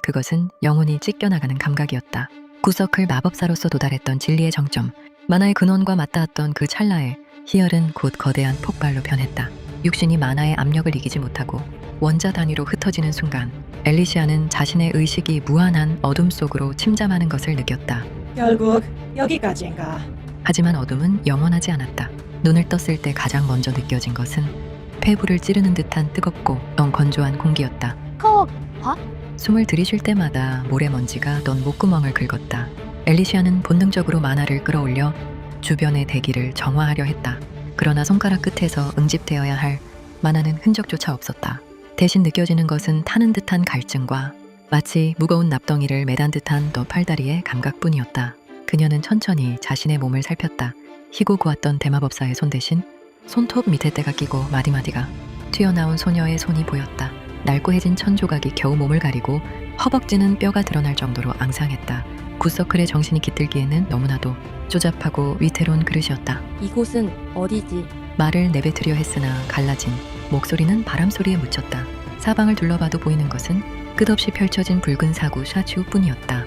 그것은 영혼이 찢겨나가는 감각이었다. 구서클 마법사로서 도달했던 진리의 정점, 만화의 근원과 맞닿았던 그 찰나에 희열은 곧 거대한 폭발로 변했다. 육신이 만화의 압력을 이기지 못하고 원자 단위로 흩어지는 순간 엘리시아는 자신의 의식이 무한한 어둠 속으로 침잠하는 것을 느꼈다. 결국 여기까지인가? 하지만 어둠은 영원하지 않았다. 눈을 떴을 때 가장 먼저 느껴진 것은 폐부를 찌르는 듯한 뜨겁고 건조한 공기였다. 숨을 들이쉴 때마다 모래먼지가 넌 목구멍을 긁었다. 엘리시아는 본능적으로 만화를 끌어올려 주변의 대기를 정화하려 했다. 그러나 손가락 끝에서 응집되어야 할 만화는 흔적조차 없었다. 대신 느껴지는 것은 타는 듯한 갈증과 마치 무거운 납덩이를 매단 듯한 너 팔다리의 감각뿐이었다. 그녀는 천천히 자신의 몸을 살폈다. 희고 고왔던 대마법사의 손 대신 손톱 밑에 때가 끼고 마디마디가 튀어나온 소녀의 손이 보였다. 날고해진 천조각이 겨우 몸을 가리고 허벅지는 뼈가 드러날 정도로 앙상했다. 굿서클의 정신이 깃들기에는 너무나도 조잡하고 위태로운 그릇이었다. 이곳은 어디지? 말을 내뱉으려 했으나 갈라진 목소리는 바람소리에 묻혔다. 사방을 둘러봐도 보이는 것은 끝없이 펼쳐진 붉은 사구 샤치우뿐이었다.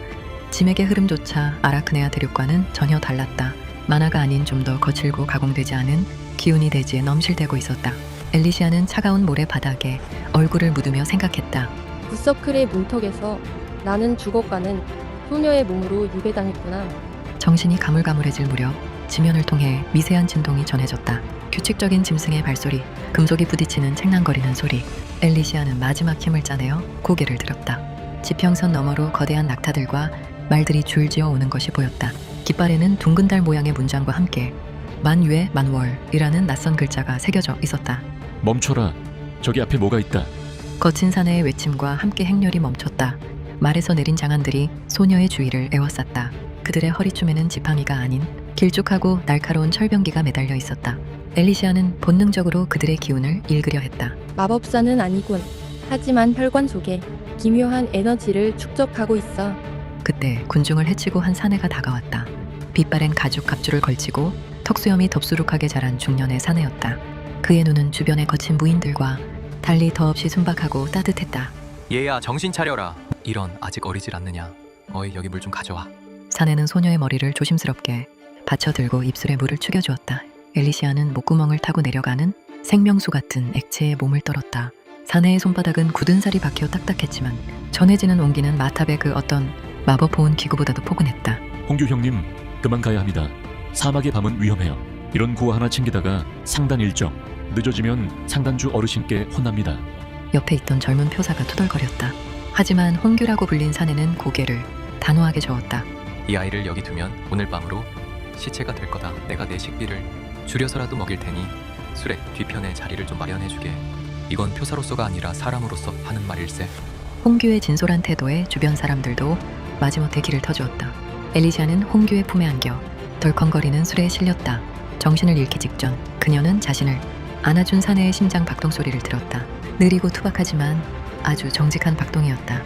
짐액의 흐름조차 아라크네아 대륙과는 전혀 달랐다. 만화가 아닌 좀 더 거칠고 가공되지 않은 기운이 대지에 넘실대고 있었다. 엘리시아는 차가운 모래 바닥에 얼굴을 묻으며 생각했다. 굿서클의 문턱에서 나는 죽어가는 소녀의 몸으로 유배당했구나. 정신이 가물가물해질 무렵 지면을 통해 미세한 진동이 전해졌다. 규칙적인 짐승의 발소리, 금속이 부딪히는 책랑거리는 소리. 엘리시아는 마지막 힘을 짜내어 고개를 들었다. 지평선 너머로 거대한 낙타들과 말들이 줄지어 오는 것이 보였다. 깃발에는 둥근 달 모양의 문장과 함께 만유의 만월이라는 낯선 글자가 새겨져 있었다. 멈춰라. 저기 앞에 뭐가 있다. 거친 사내의 외침과 함께 행렬이 멈췄다. 말에서 내린 장안들이 소녀의 주위를 에워쌌다. 그들의 허리춤에는 지팡이가 아닌 길쭉하고 날카로운 철병기가 매달려 있었다. 엘리시아는 본능적으로 그들의 기운을 읽으려 했다. 마법사는 아니군. 하지만 혈관 속에 기묘한 에너지를 축적하고 있어. 그때 군중을 헤치고 한 사내가 다가왔다. 빛바랜 가죽 갑주를 걸치고 턱수염이 덥수룩하게 자란 중년의 사내였다. 그의 눈은 주변의 거친 무인들과 달리 더없이 순박하고 따뜻했다. 얘야 정신 차려라. 이런 아직 어리질 않느냐. 어이 여기 물 좀 가져와. 사내는 소녀의 머리를 조심스럽게 받쳐들고 입술에 물을 축여주었다. 엘리시아는 목구멍을 타고 내려가는 생명수 같은 액체에 몸을 떨었다. 사내의 손바닥은 굳은 살이 박혀 딱딱했지만 전해지는 온기는 마탑의 그 어떤 마법 보온 기구보다도 포근했다. 홍규 형님, 그만 가야 합니다. 사막의 밤은 위험해요. 이런 구호 하나 챙기다가 상단 일정 늦어지면 상단주 어르신께 혼납니다. 옆에 있던 젊은 표사가 투덜거렸다. 하지만 홍규라고 불린 사내는 고개를 단호하게 저었다. 이 아이를 여기 두면 오늘 밤으로 시체가 될 거다. 내가 내 식비를 줄여서라도 먹일 테니 수레 뒤편에 자리를 좀 마련해주게. 이건 표사로서가 아니라 사람으로서 하는 말일세. 홍규의 진솔한 태도에 주변 사람들도 마지못해 기를 터주었다. 엘리시아는 홍규의 품에 안겨 덜컹거리는 수레에 실렸다. 정신을 잃기 직전 그녀는 자신을 안아준 사내의 심장 박동 소리를 들었다. 느리고 투박하지만 아주 정직한 박동이었다.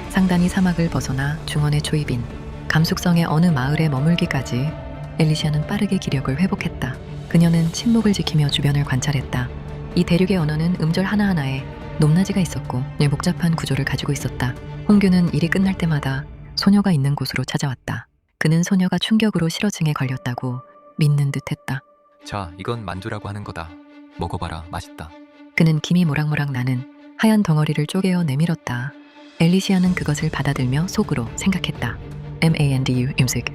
상단이 사막을 벗어나 중원의 초입인 감숙성의 어느 마을에 머물기까지 엘리시아는 빠르게 기력을 회복했다. 그녀는 침묵을 지키며 주변을 관찰했다. 이 대륙의 언어는 음절 하나하나에 높낮이가 있었고 복잡한 구조를 가지고 있었다. 홍규는 일이 끝날 때마다 소녀가 있는 곳으로 찾아왔다. 그는 소녀가 충격으로 실어증에 걸렸다고 믿는 듯했다. 자, 이건 만두라고 하는 거다. 먹어봐라. 맛있다. 그는 김이 모락모락 나는 하얀 덩어리를 쪼개어 내밀었다. 엘리시아는 그것을 받아들며 속으로 생각했다. MANDU 음식.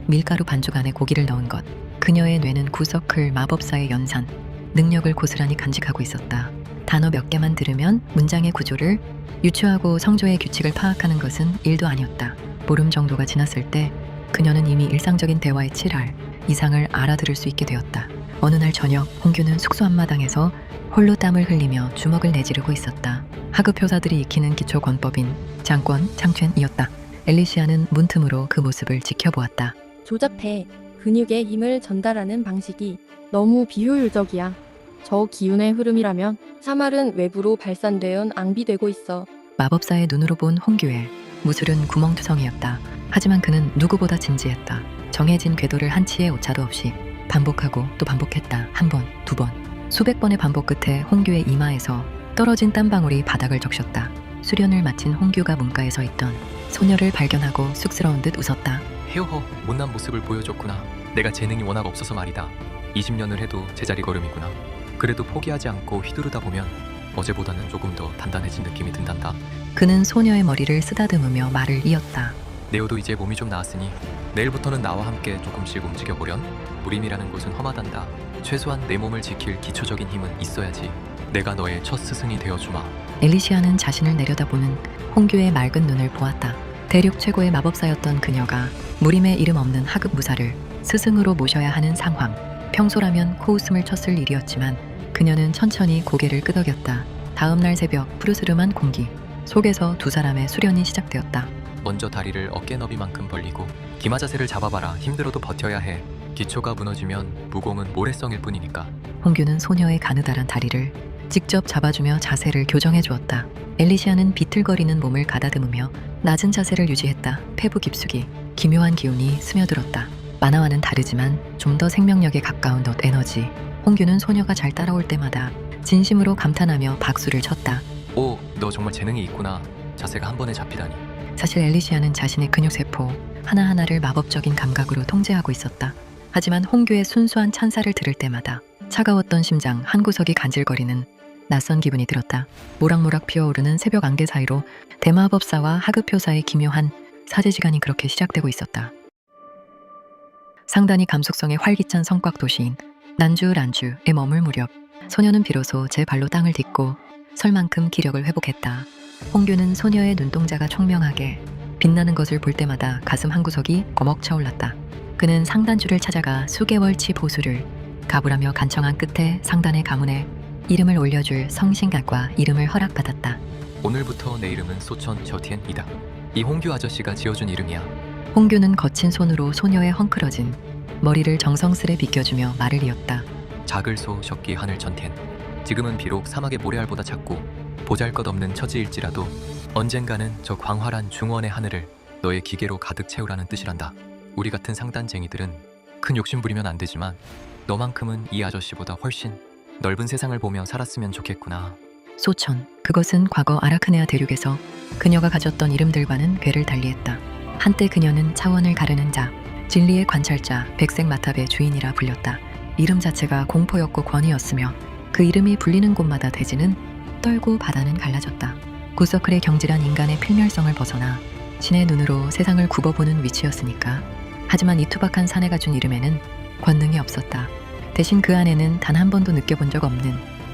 밀가루 반죽 안에 고기를 넣은 것. 그녀의 뇌는 구서클 마법사의 연산, 능력을 고스란히 간직하고 있었다. 단어 몇 개만 들으면 문장의 구조를 유추하고 성조의 규칙을 파악하는 것은 일도 아니었다. 보름 정도가 지났을 때 그녀는 이미 일상적인 대화의 7할 이상을 알아들을 수 있게 되었다. 어느 날 저녁 홍규는 숙소 앞마당에서 홀로 땀을 흘리며 주먹을 내지르고 있었다. 하급 표사들이 익히는 기초 권법인 장권, 창첸이었다. 엘리시아는 문틈으로 그 모습을 지켜보았다. 조잡해. 근육에 힘을 전달하는 방식이 너무 비효율적이야. 저 기운의 흐름이라면 사말은 외부로 발산되어 낭비되고 있어. 마법사의 눈으로 본 홍규의 무술은 구멍투성이었다. 하지만 그는 누구보다 진지했다. 정해진 궤도를 한치의 오차도 없이 반복하고 또 반복했다. 한 번, 두 번. 수백 번의 반복 끝에 홍규의 이마에서 떨어진 땀방울이 바닥을 적셨다. 수련을 마친 홍규가 문가에 서 있던 소녀를 발견하고 쑥스러운 듯 웃었다. 헤어허 못난 모습을 보여줬구나. 내가 재능이 워낙 없어서 말이다. 20년을 해도 제자리 걸음이구나. 그래도 포기하지 않고 휘두르다 보면 어제보다는 조금 더 단단해진 느낌이 든단다. 그는 소녀의 머리를 쓰다듬으며 말을 이었다. 네오도 이제 몸이 좀 나았으니 내일부터는 나와 함께 조금씩 움직여보련. 무림이라는 곳은 험하단다. 최소한 내 몸을 지킬 기초적인 힘은 있어야지. 내가 너의 첫 스승이 되어주마. 엘리시아는 자신을 내려다보는 홍규의 맑은 눈을 보았다. 대륙 최고의 마법사였던 그녀가 무림의 이름 없는 하급 무사를 스승으로 모셔야 하는 상황. 평소라면 코웃음을 쳤을 일이었지만 그녀는 천천히 고개를 끄덕였다. 다음 날 새벽 푸르스름한 공기 속에서 두 사람의 수련이 시작되었다. 먼저 다리를 어깨 너비만큼 벌리고 기마 자세를 잡아봐라. 힘들어도 버텨야 해. 기초가 무너지면 무공은 모래성일 뿐이니까. 홍규는 소녀의 가느다란 다리를 직접 잡아주며 자세를 교정해 주었다. 엘리시아는 비틀거리는 몸을 가다듬으며 낮은 자세를 유지했다. 폐부 깊숙이 기묘한 기운이 스며들었다. 만화와는 다르지만 좀 더 생명력에 가까운 넛 에너지. 홍규는 소녀가 잘 따라올 때마다 진심으로 감탄하며 박수를 쳤다. 오, 너 정말 재능이 있구나. 자세가 한 번에 잡히다니. 사실 엘리시아는 자신의 근육세포 하나하나를 마법적인 감각으로 통제하고 있었다. 하지만 홍규의 순수한 찬사를 들을 때마다 차가웠던 심장 한 구석이 간질거리는 낯선 기분이 들었다. 모락모락 피어오르는 새벽 안개 사이로 대마법사와 하급효사의 기묘한 사제지간이 그렇게 시작되고 있었다. 상단이 감속성의 활기찬 성곽 도시인 난주란주에 머물 무렵 소녀는 비로소 제 발로 땅을 딛고 설 만큼 기력을 회복했다. 홍규는 소녀의 눈동자가 총명하게 빛나는 것을 볼 때마다 가슴 한구석이 거먹 차올랐다. 그는 상단주를 찾아가 수개월치 보수를 가불하며 간청한 끝에 상단의 가문에 이름을 올려줄 성신각과 이름을 허락받았다. 오늘부터 내 이름은 소천 저티엔이다. 이 홍규 아저씨가 지어준 이름이야. 홍규는 거친 손으로 소녀의 헝클어진 머리를 정성스레 빗겨주며 말을 이었다. 작을소 적기 하늘 전텐. 지금은 비록 사막의 모래알보다 작고 보잘것없는 처지일지라도 언젠가는 저 광활한 중원의 하늘을 너의 기계로 가득 채우라는 뜻이란다. 우리 같은 상단쟁이들은 큰 욕심 부리면 안 되지만 너만큼은 이 아저씨보다 훨씬 넓은 세상을 보며 살았으면 좋겠구나. 소천, 그것은 과거 아라크네아 대륙에서 그녀가 가졌던 이름들과는 궤를 달리했다. 한때 그녀는 차원을 가르는 자, 진리의 관찰자, 백색 마탑의 주인이라 불렸다. 이름 자체가 공포였고 권위였으며 그 이름이 불리는 곳마다 대지는 떨고 바다는 갈라졌다. 구서클의 경질한 인간의 필멸성을 벗어나 신의 눈으로 세상을 굽어보는 위치였으니까. 하지만 이 투박한 사내가 준 이름에는 권능이 없었다. 대신 그 안에는 단 한 번도 느껴본 적 없는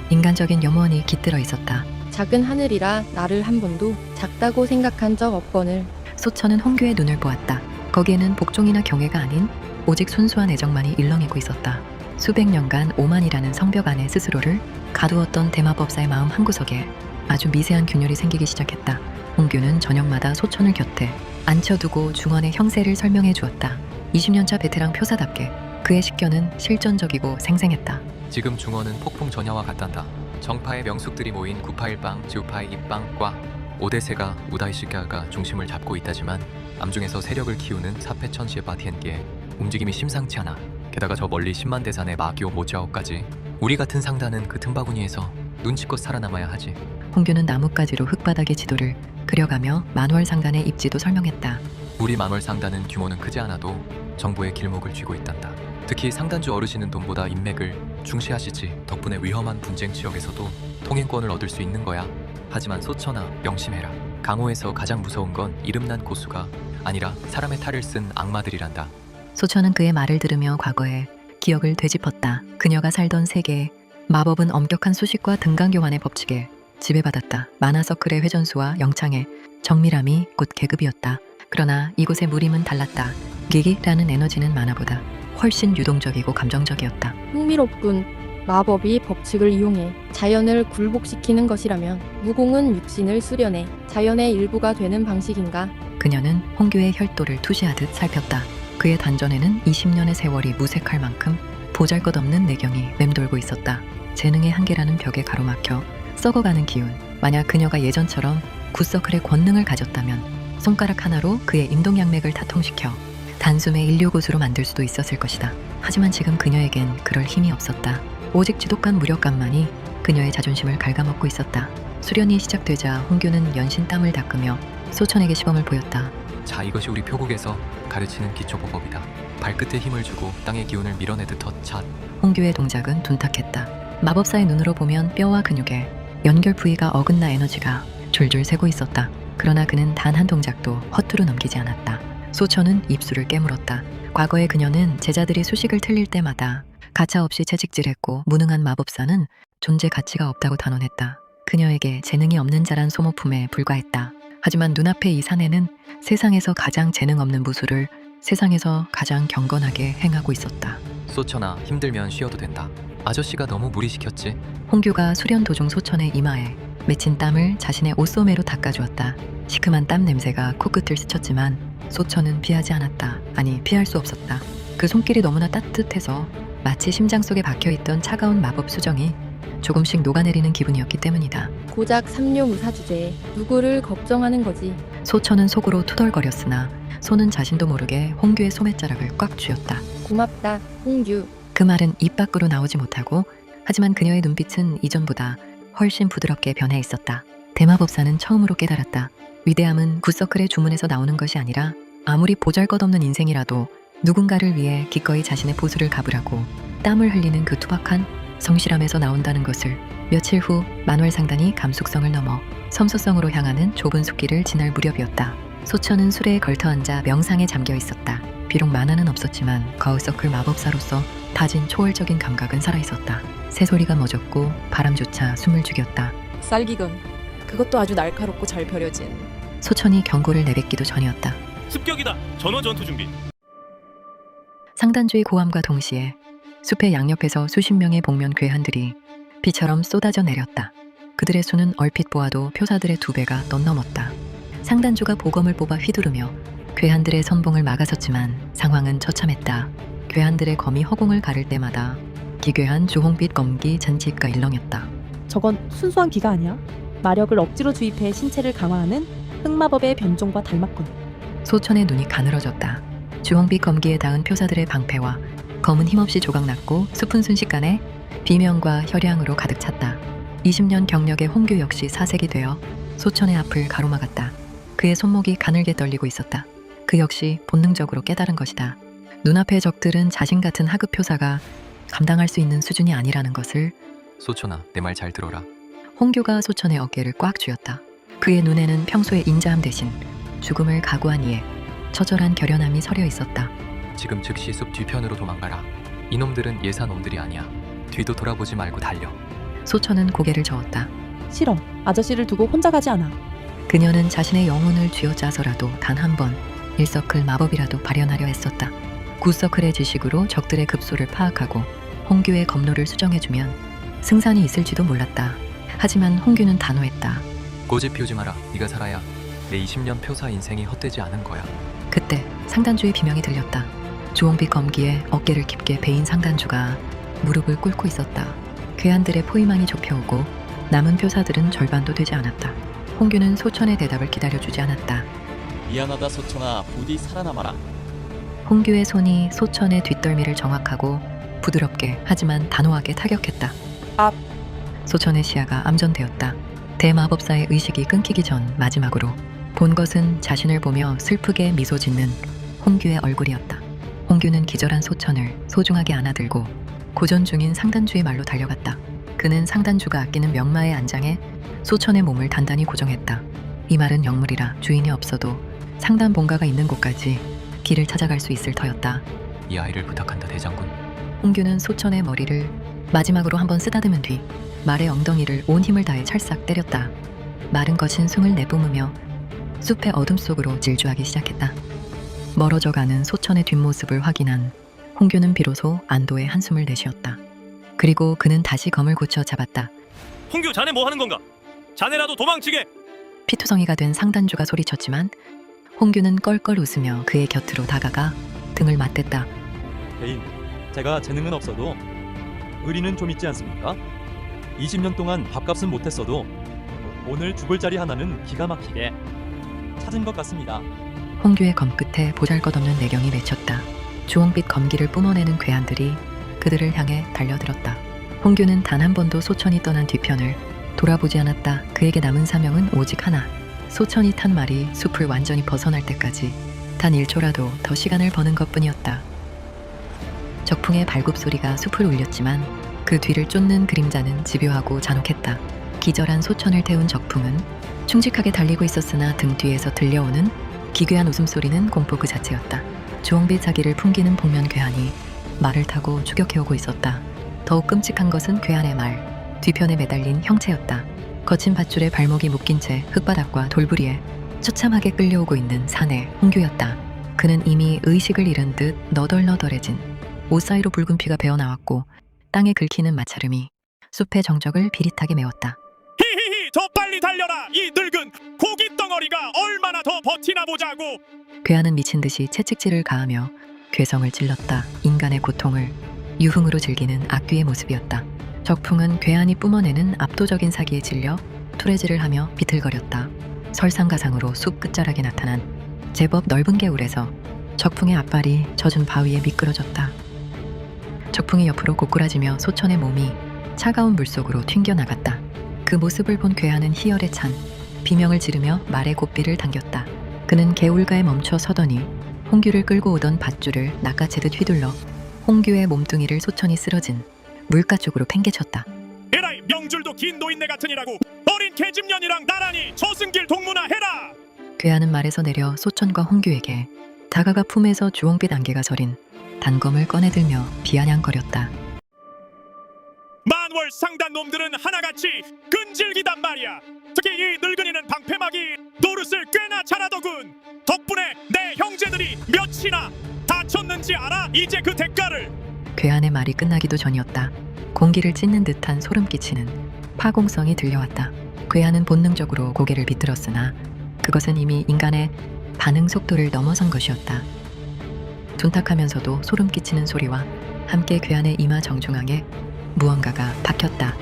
인간적인 염원이 깃들어 있었다. 작은 하늘이라 나를 한 번도 작다고 생각한 적 없거늘. 소천은 홍규의 눈을 보았다. 거기에는 복종이나 경애가 아닌 오직 순수한 애정만이 일렁이고 있었다. 수백 년간 오만이라는 성벽 안에 스스로를 가두었던 대마법사의 마음 한구석에 아주 미세한 균열이 생기기 시작했다. 홍규는 저녁마다 소천을 곁에 앉혀두고 중원의 형세를 설명해 주었다. 20년차 베테랑 표사답게 그의 식견은 실전적이고 생생했다. 지금 중원은 폭풍 전야와 같단다. 정파의 명숙들이 모인 구파일방, 지우파의 입방과 오대세가 우다이시가가 중심을 잡고 있다지만 암중에서 세력을 키우는 사페천시의 바티엔기에 움직임이 심상치 않아. 게다가 저 멀리 10만 대산의 마기오 모지아오까지. 우리 같은 상단은 그 틈바구니에서 눈치껏 살아남아야 하지. 홍규는 나뭇가지로 흙바닥의 지도를 그려가며 만월 상단의 입지도 설명했다. 우리 만월 상단은 규모는 크지 않아도 정부의 길목을 쥐고 있단다. 특히 상단주 어르신은 돈보다 인맥을 중시하시지. 덕분에 위험한 분쟁 지역에서도 통행권을 얻을 수 있는 거야. 하지만 소천아, 명심해라. 강호에서 가장 무서운 건 이름난 고수가 아니라 사람의 탈을 쓴 악마들이란다. 소천은 그의 말을 들으며 과거의 기억을 되짚었다. 그녀가 살던 세계에 마법은 엄격한 수식과 등강교환의 법칙에 지배받았다. 만화서클의 회전수와 영창의 정밀함이 곧 계급이었다. 그러나 이곳의 무림은 달랐다. 기기라는 에너지는 만화보다 훨씬 유동적이고 감정적이었다. 흥미롭군. 마법이 법칙을 이용해 자연을 굴복시키는 것이라면 무공은 육신을 수련해 자연의 일부가 되는 방식인가? 그녀는 홍규의 혈도를 투시하듯 살폈다. 그의 단전에는 20년의 세월이 무색할 만큼 보잘것없는 내경이 맴돌고 있었다. 재능의 한계라는 벽에 가로막혀 썩어가는 기운. 만약 그녀가 예전처럼 굿서클의 권능을 가졌다면 손가락 하나로 그의 임동양맥을 다 통시켜 단숨에 인류고수로 만들 수도 있었을 것이다. 하지만 지금 그녀에겐 그럴 힘이 없었다. 오직 지독한 무력감만이 그녀의 자존심을 갉아먹고 있었다. 수련이 시작되자 홍규는 연신 땀을 닦으며 소천에게 시범을 보였다. 자, 이것이 우리 표국에서 가르치는 기초보법이다. 발끝에 힘을 주고 땅의 기운을 밀어내듯 헛차. 홍규의 동작은 둔탁했다. 마법사의 눈으로 보면 뼈와 근육에 연결 부위가 어긋나 에너지가 줄줄 새고 있었다. 그러나 그는 단 한 동작도 허투루 넘기지 않았다. 소천은 입술을 깨물었다. 과거에 그녀는 제자들이 수식을 틀릴 때마다 가차없이 채찍질했고 무능한 마법사는 존재 가치가 없다고 단언했다. 그녀에게 재능이 없는 자란 소모품에 불과했다. 하지만 눈앞의 이 사내는 세상에서 가장 재능 없는 무술을 세상에서 가장 경건하게 행하고 있었다. 소천아, 힘들면 쉬어도 된다. 아저씨가 너무 무리시켰지? 홍규가 수련 도중 소천의 이마에 맺힌 땀을 자신의 옷소매로 닦아주었다. 시큼한 땀 냄새가 코끝을 스쳤지만 소천은 피하지 않았다. 아니, 피할 수 없었다. 그 손길이 너무나 따뜻해서 마치 심장 속에 박혀있던 차가운 마법 수정이 조금씩 녹아내리는 기분이었기 때문이다. 고작 삼료무사 주제에 누구를 걱정하는 거지. 소천은 속으로 투덜거렸으나 손은 자신도 모르게 홍규의 소매자락을 꽉 쥐었다. 고맙다, 홍규. 그 말은 입 밖으로 나오지 못하고 하지만 그녀의 눈빛은 이전보다 훨씬 부드럽게 변해 있었다. 대마법사는 처음으로 깨달았다. 위대함은 굿서클의 주문에서 나오는 것이 아니라 아무리 보잘것없는 인생이라도 누군가를 위해 기꺼이 자신의 보수를 갚으라고 땀을 흘리는 그 투박한 성실함에서 나온다는 것을. 며칠 후 만월 상단이 감숙성을 넘어 섬소성으로 향하는 좁은 숲길을 지날 무렵이었다. 소천은 수레에 걸터앉아 명상에 잠겨 있었다. 비록 만화는 없었지만 거울서클 마법사로서 다진 초월적인 감각은 살아있었다. 새소리가 멎었고 바람조차 숨을 죽였다. 쌀기금. 그것도 아주 날카롭고 잘 벼려진. 소천이 경고를 내뱉기도 전이었다. 습격이다. 전원 전투 준비. 상단주의 고함과 동시에 숲의 양옆에서 수십 명의 복면 괴한들이 비처럼 쏟아져 내렸다. 그들의 수는 얼핏 보아도 표사들의 2배가 넘넘었다. 상단주가 보검을 뽑아 휘두르며 괴한들의 선봉을 막아섰지만 상황은 처참했다. 괴한들의 검이 허공을 가를 때마다 기괴한 주홍빛 검기 잔치가 일렁였다. 저건 순수한 기가 아니야? 마력을 억지로 주입해 신체를 강화하는 흑마법의 변종과 닮았군. 소천의 눈이 가늘어졌다. 주홍빛 검기에 닿은 표사들의 방패와 검은 힘없이 조각났고 숲은 순식간에 비명과 혈향으로 가득 찼다. 20년 경력의 홍규 역시 사색이 되어 소천의 앞을 가로막았다. 그의 손목이 가늘게 떨리고 있었다. 그 역시 본능적으로 깨달은 것이다. 눈앞의 적들은 자신 같은 하급 표사가 감당할 수 있는 수준이 아니라는 것을. 소천아, 내 말 잘 들어라. 홍규가 소천의 어깨를 꽉 쥐었다. 그의 눈에는 평소의 인자함 대신 죽음을 각오한 이의 처절한 결연함이 서려 있었다. 지금 즉시 숲 뒤편으로 도망가라. 이놈들은 예사 놈들이 아니야. 뒤도 돌아보지 말고 달려. 소천은 고개를 저었다. 싫어. 아저씨를 두고 혼자 가지 않아. 그녀는 자신의 영혼을 쥐어짜서라도 단 한 번 일서클 마법이라도 발현하려 했었다. 굿서클의 지식으로 적들의 급소를 파악하고 홍규의 검로를 수정해주면 승산이 있을지도 몰랐다. 하지만 홍규는 단호했다. 고집 피우지 마라. 네가 살아야 내 20년 표사 인생이 헛되지 않은 거야. 그때 상단주의 비명이 들렸다. 주홍빛 검기에 어깨를 깊게 베인 상단주가 무릎을 꿇고 있었다. 괴한들의 포위망이 좁혀오고 남은 표사들은 절반도 되지 않았다. 홍규는 소천의 대답을 기다려주지 않았다. 미안하다 소천아, 부디 살아남아라. 홍규의 손이 소천의 뒷덜미를 정확하고 부드럽게 하지만 단호하게 타격했다. 앞. 소천의 시야가 암전되었다. 대마법사의 의식이 끊기기 전 마지막으로 본 것은 자신을 보며 슬프게 미소 짓는 홍규의 얼굴이었다. 홍규는 기절한 소천을 소중하게 안아들고 고전 중인 상단주의 말로 달려갔다. 그는 상단주가 아끼는 명마의 안장에 소천의 몸을 단단히 고정했다. 이 말은 영물이라 주인이 없어도 상단 본가가 있는 곳까지 길을 찾아갈 수 있을 터였다. 이 아이를 부탁한다, 대장군. 홍규는 소천의 머리를 마지막으로 한번 쓰다듬은 뒤 말의 엉덩이를 온 힘을 다해 찰싹 때렸다. 말은 거친 숨을 내뿜으며 숲의 어둠 속으로 질주하기 시작했다. 멀어져가는 소천의 뒷모습을 확인한 홍규는 비로소 안도의 한숨을 내쉬었다. 그리고 그는 다시 검을 고쳐 잡았다. 홍규, 자네 뭐 하는 건가? 자네라도 도망치게. 피투성이가 된 상단주가 소리쳤지만 홍규는 껄껄 웃으며 그의 곁으로 다가가 등을 맞댔다. 대인, 제가 재능은 없어도 의리는 좀 있지 않습니까? 20년 동안 밥값은 못했어도 오늘 죽을 자리 하나는 기가 막히게 찾은 것 같습니다. 홍규의 검끝에 보잘것없는 내경이 맺혔다. 주홍빛 검기를 뿜어내는 괴한들이 그들을 향해 달려들었다. 홍규는 단 한 번도 소천이 떠난 뒤편을 돌아보지 않았다. 그에게 남은 사명은 오직 하나. 소천이 탄 말이 숲을 완전히 벗어날 때까지 단 1초라도 더 시간을 버는 것뿐이었다. 적풍의 발굽 소리가 숲을 울렸지만 그 뒤를 쫓는 그림자는 집요하고 잔혹했다. 기절한 소천을 태운 적풍은 충직하게 달리고 있었으나 등 뒤에서 들려오는 기괴한 웃음소리는 공포 그 자체였다. 주홍빛 사기를 풍기는 복면 괴한이 말을 타고 추격해오고 있었다. 더욱 끔찍한 것은 괴한의 말, 뒤편에 매달린 형체였다. 거친 밧줄에 발목이 묶인 채 흙바닥과 돌부리에 처참하게 끌려오고 있는 사내 홍규였다. 그는 이미 의식을 잃은 듯 너덜너덜해진 옷 사이로 붉은 피가 배어나왔고 땅에 긁히는 마찰음이 숲의 정적을 비릿하게 메웠다. 히히히 더 빨리 달려라 이 늙은 고기 덩어리가 얼마나 더 버티나 보자고. 괴한은 미친 듯이 채찍질을 가하며 괴성을 찔렀다. 인간의 고통을 유흥으로 즐기는 악귀의 모습이었다. 적풍은 괴한이 뿜어내는 압도적인 사기에 질려 투레질을 하며 비틀거렸다. 설상가상으로 숲 끝자락에 나타난 제법 넓은 개울에서 적풍의 앞발이 젖은 바위에 미끄러졌다. 적풍이 옆으로 고꾸라지며 소천의 몸이 차가운 물속으로 튕겨나갔다. 그 모습을 본 괴한은 희열에 찬 비명을 지르며 말의 고삐를 당겼다. 그는 개울가에 멈춰 서더니 홍규를 끌고 오던 밧줄을 낚아채듯 휘둘러 홍규의 몸뚱이를 소천이 쓰러진 물가 쪽으로 팽개쳤다. 에라이 명줄도 긴 노인네 같으니라고. 어린 계집년이랑 나란히 저승길 동무나 해라. 괴한은 말에서 내려 소천과 홍규에게 다가가 품에서 주홍빛 안개가 서린 단검을 꺼내들며 비아냥거렸다. 만월 상단 놈들은 하나같이 끈질기단 말이야. 특히 이 늙은이는 방패막이 노릇을 꽤나 잘하더군. 덕분에 내 형제들이 몇이나 다쳤는지 알아? 이제 그 대가를. 괴한의 말이 끝나기도 전이었다. 공기를 찢는 듯한 소름 끼치는 파공성이 들려왔다. 괴한은 본능적으로 고개를 비틀었으나 그것은 이미 인간의 반응 속도를 넘어선 것이었다. 둔탁하면서도 소름 끼치는 소리와 함께 괴한의 이마 정중앙에 무언가가 박혔다.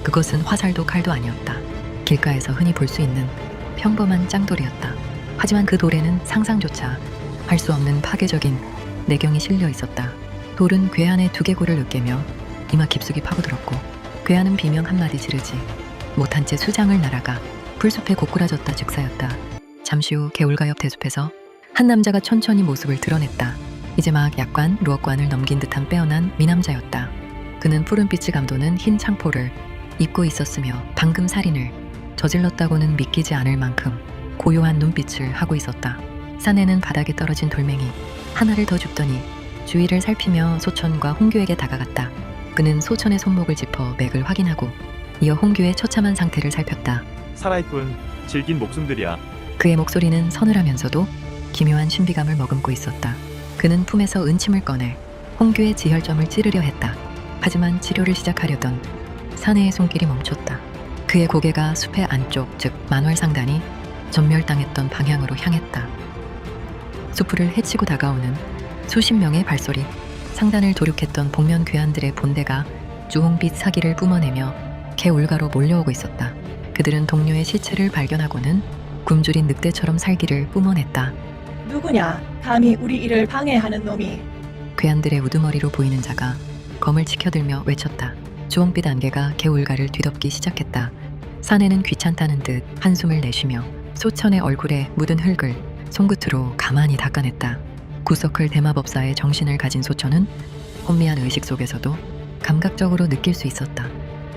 그것은 화살도 칼도 아니었다. 길가에서 흔히 볼 수 있는 평범한 짱돌이었다. 하지만 그 돌에는 상상조차 할 수 없는 파괴적인 내경이 실려 있었다. 돌은 괴한의 두개골을 으깨며 이마 깊숙이 파고들었고 괴한은 비명 한마디 지르지 못한 채 수장을 날아가 풀숲에 고꾸라졌다 즉사였다. 잠시 후 개울가 옆 대숲에서 한 남자가 천천히 모습을 드러냈다. 이제 막 약관, 루어관을 넘긴 듯한 빼어난 미남자였다. 그는 푸른빛이 감도는 흰 창포를 입고 있었으며 방금 살인을 저질렀다고는 믿기지 않을 만큼 고요한 눈빛을 하고 있었다. 산에는 바닥에 떨어진 돌멩이 하나를 더 줍더니 주위를 살피며 소천과 홍규에게 다가갔다. 그는 소천의 손목을 짚어 맥을 확인하고 이어 홍규의 처참한 상태를 살폈다. 살아있군. 질긴 목숨들이야. 그의 목소리는 서늘하면서도 기묘한 신비감을 머금고 있었다. 그는 품에서 은침을 꺼내 홍규의 지혈점을 찌르려 했다. 하지만 치료를 시작하려던 사내의 손길이 멈췄다. 그의 고개가 숲의 안쪽, 즉 만월상단이 전멸당했던 방향으로 향했다. 숲을 헤치고 다가오는 수십 명의 발소리, 상단을 도륙했던 복면 괴한들의 본대가 주홍빛 사기를 뿜어내며 개울가로 몰려오고 있었다. 그들은 동료의 시체를 발견하고는 굶주린 늑대처럼 살기를 뿜어냈다. 누구냐? 감히 우리 일을 방해하는 놈이. 괴한들의 우두머리로 보이는 자가 검을 치켜들며 외쳤다. 주홍빛 안개가 개울가를 뒤덮기 시작했다. 사내는 귀찮다는 듯 한숨을 내쉬며 소천의 얼굴에 묻은 흙을 손끝으로 가만히 닦아냈다. 구석을 대마법사의 정신을 가진 소천은 혼미한 의식 속에서도 감각적으로 느낄 수 있었다.